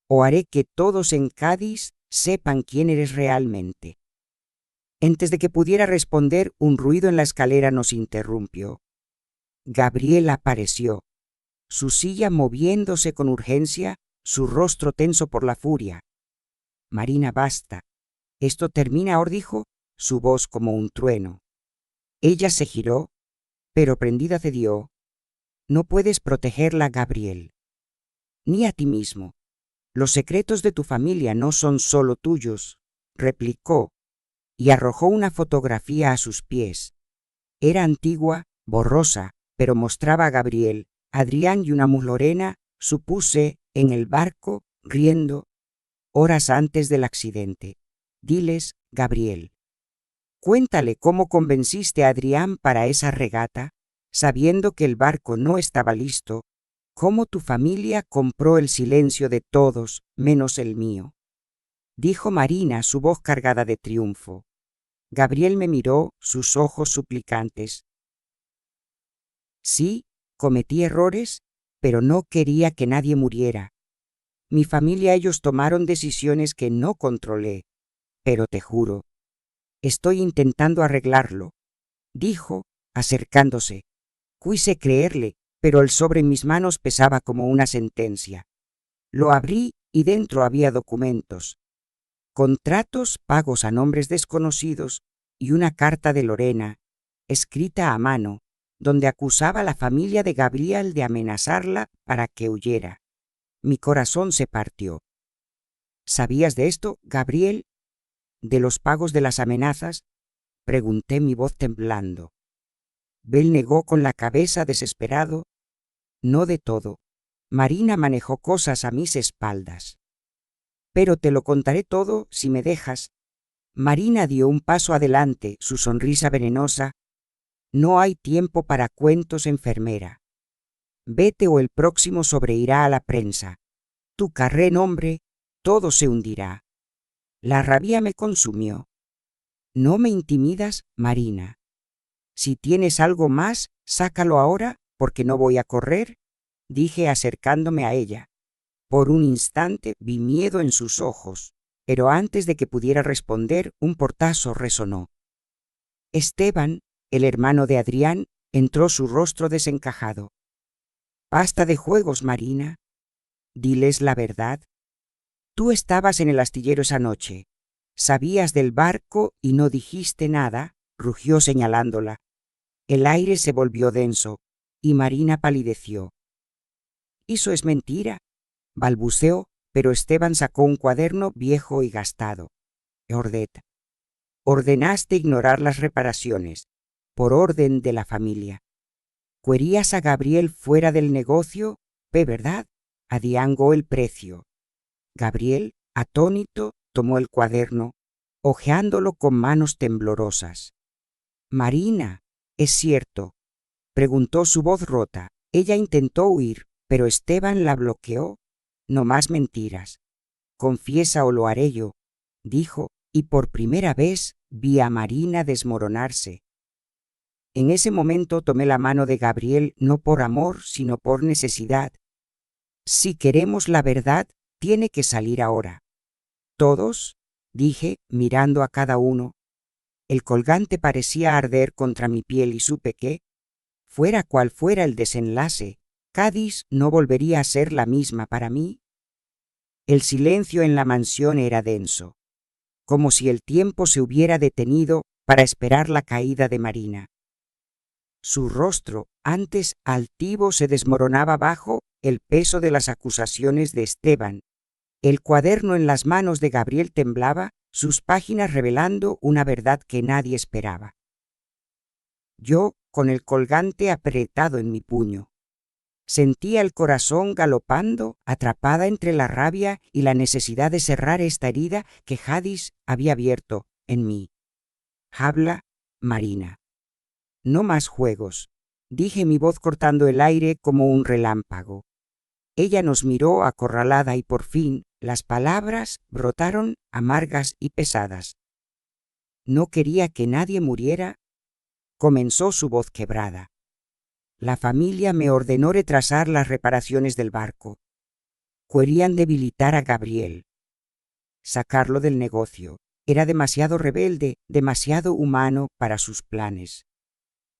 O haré que todos en Cádiz sepan quién eres realmente. Antes de que pudiera responder, un ruido en la escalera nos interrumpió. Gabriel apareció, su silla moviéndose con urgencia, su rostro tenso por la furia. Marina, basta. Esto termina ahora, dijo, su voz como un trueno. Ella se giró, pero prendida cedió. No puedes protegerla, Gabriel. Ni a ti mismo. Los secretos de tu familia no son solo tuyos, replicó, y arrojó una fotografía a sus pies. Era antigua, borrosa, pero mostraba a Gabriel, Adrián y una Lorena, supuse, en el barco, riendo, horas antes del accidente. Diles, Gabriel. Cuéntale cómo convenciste a Adrián para esa regata, sabiendo que el barco no estaba listo, cómo tu familia compró el silencio de todos, menos el mío. Dijo Marina, su voz cargada de triunfo. Gabriel me miró, sus ojos suplicantes. Sí, cometí errores, pero no quería que nadie muriera. Mi familia, ellos tomaron decisiones que no controlé, pero te juro, estoy intentando arreglarlo, dijo, acercándose. Quise creerle, pero el sobre en mis manos pesaba como una sentencia. Lo abrí y dentro había documentos. Contratos pagos a nombres desconocidos y una carta de Lorena, escrita a mano, donde acusaba a la familia de Gabriel de amenazarla para que huyera. Mi corazón se partió. ¿Sabías de esto, Gabriel? ¿De los pagos de las amenazas? Pregunté, mi voz temblando. Bel negó con la cabeza, desesperado. No de todo. Marina manejó cosas a mis espaldas. Pero te lo contaré todo si me dejas. Marina dio un paso adelante, su sonrisa venenosa. No hay tiempo para cuentos, enfermera. Vete o el próximo sobreirá a la prensa. Tu carré nombre, todo se hundirá. La rabia me consumió. No me intimidas, Marina. Si tienes algo más, sácalo ahora, porque no voy a correr, dije acercándome a ella. Por un instante vi miedo en sus ojos, pero antes de que pudiera responder, un portazo resonó. Esteban, el hermano de Adrián, entró, su rostro desencajado. Basta de juegos, Marina. Diles la verdad. Tú estabas en el astillero esa noche. Sabías del barco y no dijiste nada, rugió señalándola. El aire se volvió denso y Marina palideció. Eso es mentira, balbuceó, pero Esteban sacó un cuaderno viejo y gastado. Ordenaste ignorar las reparaciones, por orden de la familia. Querías a Gabriel fuera del negocio, ¿verdad? Adiangó el precio. Gabriel, atónito, tomó el cuaderno, hojeándolo con manos temblorosas. Marina, ¿es cierto? Preguntó, su voz rota. Ella intentó huir, pero Esteban la bloqueó. No más mentiras. Confiesa o lo haré yo, dijo, y por primera vez vi a Marina desmoronarse. En ese momento tomé la mano de Gabriel, no por amor, sino por necesidad. Si queremos la verdad, tiene que salir ahora. ¿Todos? Dije, mirando a cada uno. El colgante parecía arder contra mi piel y supe que, fuera cual fuera el desenlace, Cádiz no volvería a ser la misma para mí. El silencio en la mansión era denso, como si el tiempo se hubiera detenido para esperar la caída de Marina. Su rostro, antes altivo, se desmoronaba bajo el peso de las acusaciones de Esteban, El cuaderno en las manos de Gabriel temblaba, sus páginas revelando una verdad que nadie esperaba. Yo, con el colgante apretado en mi puño, sentía el corazón galopando, atrapada entre la rabia y la necesidad de cerrar esta herida que Jadis había abierto en mí. Habla, Marina. No más juegos, dije, mi voz cortando el aire como un relámpago. Ella nos miró acorralada y por fin las palabras brotaron amargas y pesadas. No quería que nadie muriera, comenzó su voz quebrada. La familia me ordenó retrasar las reparaciones del barco. Querían debilitar a Gabriel, sacarlo del negocio. Era demasiado rebelde, demasiado humano para sus planes.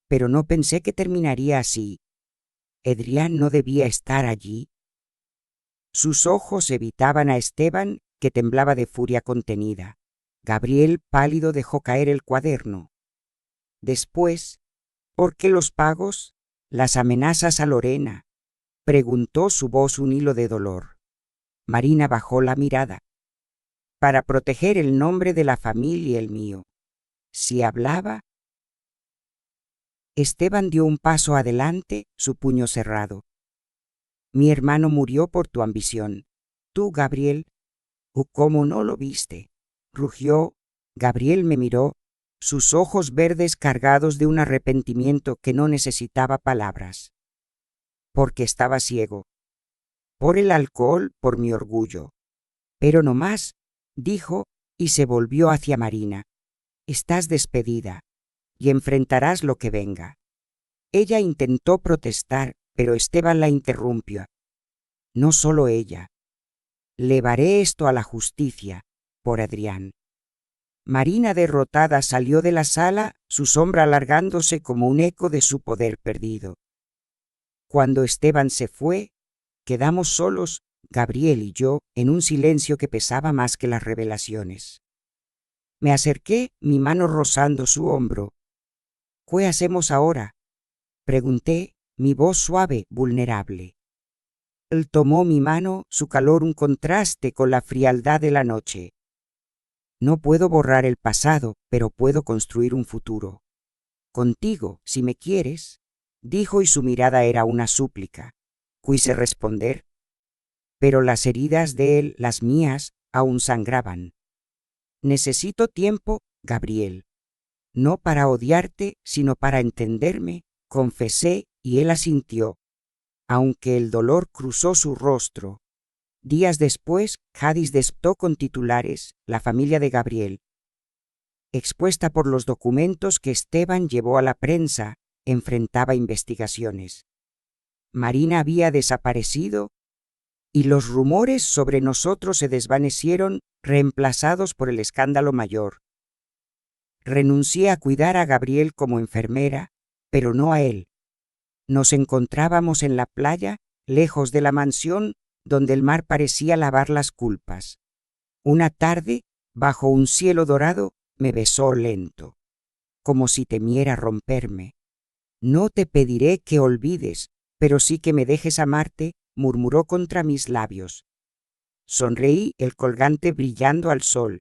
Pero no pensé que terminaría así. ¿Adrián no debía estar allí? Sus ojos evitaban a Esteban, que temblaba de furia contenida. Gabriel, pálido, dejó caer el cuaderno. Después, ¿por qué los pagos? Las amenazas a Lorena, preguntó su voz un hilo de dolor. Marina bajó la mirada. Para proteger el nombre de la familia y el mío. Si hablaba. Esteban dio un paso adelante, su puño cerrado. Mi hermano murió por tu ambición. Tú, Gabriel, ¿cómo no lo viste? Rugió. Gabriel me miró, sus ojos verdes cargados de un arrepentimiento que no necesitaba palabras. Porque estaba ciego. Por el alcohol, por mi orgullo. Pero no más, dijo, y se volvió hacia Marina. Estás despedida, y enfrentarás lo que venga. Ella intentó protestar, pero Esteban la interrumpió. No solo ella. Llevaré esto a la justicia, por Adrián. Marina, derrotada, salió de la sala, su sombra alargándose como un eco de su poder perdido. Cuando Esteban se fue, quedamos solos, Gabriel y yo, en un silencio que pesaba más que las revelaciones. Me acerqué, mi mano rozando su hombro. ¿Qué hacemos ahora? Pregunté, mi voz suave, vulnerable. Él tomó mi mano, su calor un contraste con la frialdad de la noche. No puedo borrar el pasado, pero puedo construir un futuro. Contigo, si me quieres, dijo, y su mirada era una súplica. Quise responder, pero las heridas de él, las mías, aún sangraban. Necesito tiempo, Gabriel. No para odiarte, sino para entenderme, confesé, y él asintió, aunque el dolor cruzó su rostro. Días después, Jadis despertó con titulares, la familia de Gabriel. Expuesta por los documentos que Esteban llevó a la prensa, enfrentaba investigaciones. Marina había desaparecido y los rumores sobre nosotros se desvanecieron, reemplazados por el escándalo mayor. Renuncié a cuidar a Gabriel como enfermera, pero no a él. Nos encontrábamos en la playa, lejos de la mansión, donde el mar parecía lavar las culpas. Una tarde, bajo un cielo dorado, me besó lento, como si temiera romperme. No te pediré que olvides, pero sí que me dejes amarte, murmuró contra mis labios. Sonreí, el colgante brillando al sol.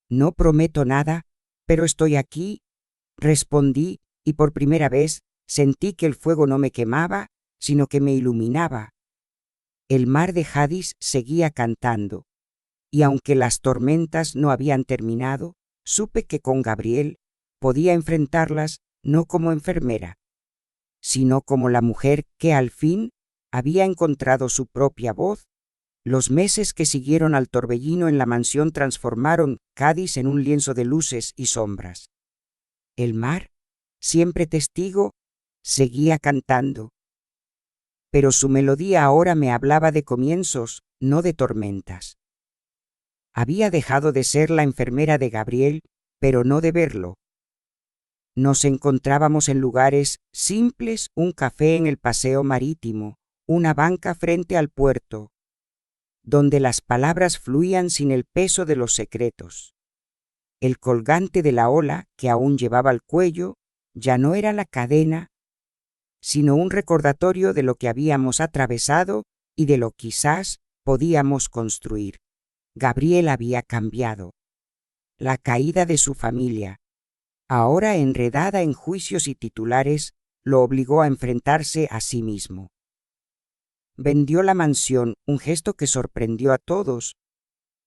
No prometo nada, pero estoy aquí, respondí, y por primera vez sentí que el fuego no me quemaba, sino que me iluminaba. El mar de Jadis seguía cantando, y aunque las tormentas no habían terminado, supe que con Gabriel podía enfrentarlas no como enfermera, sino como la mujer que al fin había encontrado su propia voz. Los meses que siguieron al torbellino en la mansión transformaron Cádiz en un lienzo de luces y sombras. El mar, siempre testigo, seguía cantando, pero su melodía ahora me hablaba de comienzos, no de tormentas. Había dejado de ser la enfermera de Gabriel, pero no de verlo. Nos encontrábamos en lugares simples, un café en el paseo marítimo, una banca frente al puerto, donde las palabras fluían sin el peso de los secretos. El colgante de la ola que aún llevaba al cuello ya no era la cadena, sino un recordatorio de lo que habíamos atravesado y de lo quizás podíamos construir. Gabriel había cambiado. La caída de su familia, ahora enredada en juicios y titulares, lo obligó a enfrentarse a sí mismo. Vendió la mansión, un gesto que sorprendió a todos,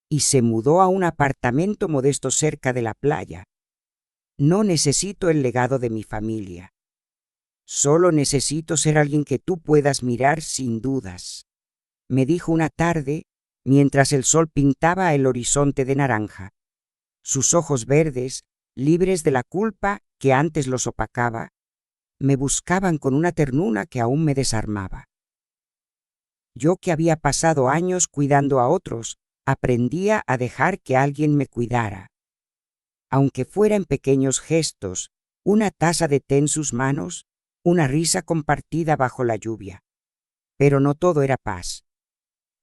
y se mudó a un apartamento modesto cerca de la playa. No necesito el legado de mi familia. Solo necesito ser alguien que tú puedas mirar sin dudas, me dijo una tarde, mientras el sol pintaba el horizonte de naranja. Sus ojos verdes, libres de la culpa que antes los opacaba, me buscaban con una ternura que aún me desarmaba. Yo, que había pasado años cuidando a otros, aprendía a dejar que alguien me cuidara. Aunque fuera en pequeños gestos, una taza de té en sus manos, una risa compartida bajo la lluvia. Pero no todo era paz.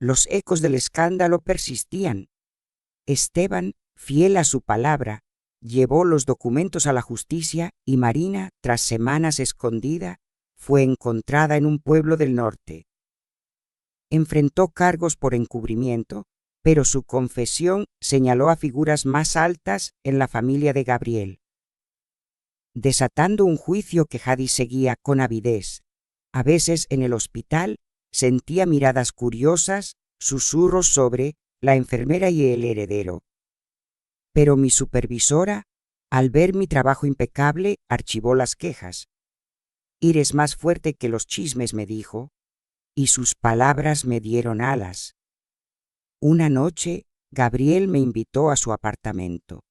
Los ecos del escándalo persistían. Esteban, fiel a su palabra, llevó los documentos a la justicia y Marina, tras semanas escondida, fue encontrada en un pueblo del norte. Enfrentó cargos por encubrimiento, pero su confesión señaló a figuras más altas en la familia de Gabriel, desatando un juicio que Jadis seguía con avidez. A veces en el hospital sentía miradas curiosas, susurros sobre la enfermera y el heredero. Pero mi supervisora, al ver mi trabajo impecable, archivó las quejas. «Eres más fuerte que los chismes», me dijo, y sus palabras me dieron alas. Una noche, Gabriel me invitó a su apartamento.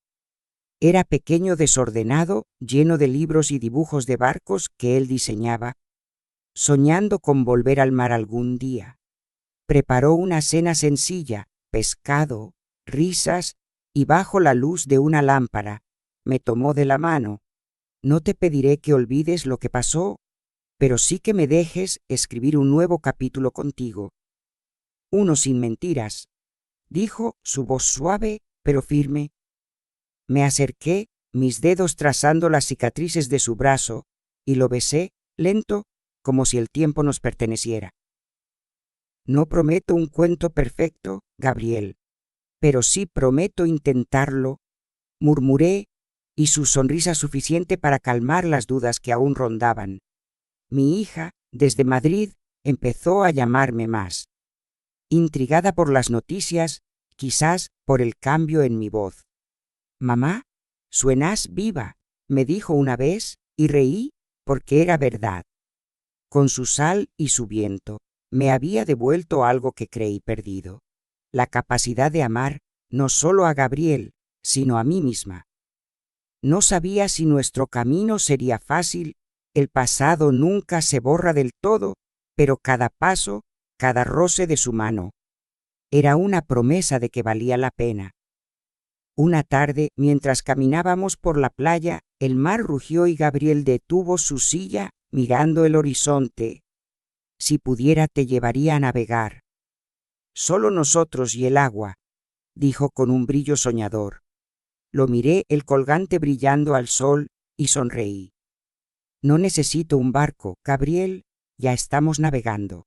Era pequeño, desordenado, lleno de libros y dibujos de barcos que él diseñaba, soñando con volver al mar algún día. Preparó una cena sencilla, pescado, risas, y bajo la luz de una lámpara, me tomó de la mano. «No te pediré que olvides lo que pasó, pero sí que me dejes escribir un nuevo capítulo contigo. Uno sin mentiras», dijo, su voz suave pero firme. Me acerqué, mis dedos trazando las cicatrices de su brazo, y lo besé, lento, como si el tiempo nos perteneciera. «No prometo un cuento perfecto, Gabriel, pero sí prometo intentarlo», murmuré, y su sonrisa suficiente para calmar las dudas que aún rondaban. Mi hija, desde Madrid, empezó a llamarme más. Intrigada por las noticias, quizás por el cambio en mi voz. «Mamá, suenas viva», me dijo una vez, y reí porque era verdad. Con su sal y su viento, me había devuelto algo que creí perdido: la capacidad de amar no solo a Gabriel, sino a mí misma. No sabía si nuestro camino sería fácil. El pasado nunca se borra del todo, pero cada paso, cada roce de su mano, era una promesa de que valía la pena. Una tarde, mientras caminábamos por la playa, el mar rugió y Gabriel detuvo su silla, mirando el horizonte. «Si pudiera, te llevaría a navegar. Solo nosotros y el agua», dijo con un brillo soñador. Lo miré, el colgante brillando al sol, y sonreí. «No necesito un barco, Gabriel, ya estamos navegando».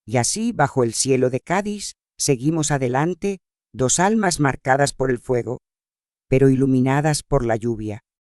Y así, bajo el cielo de Cádiz, seguimos adelante, dos almas marcadas por el fuego, pero iluminadas por la lluvia.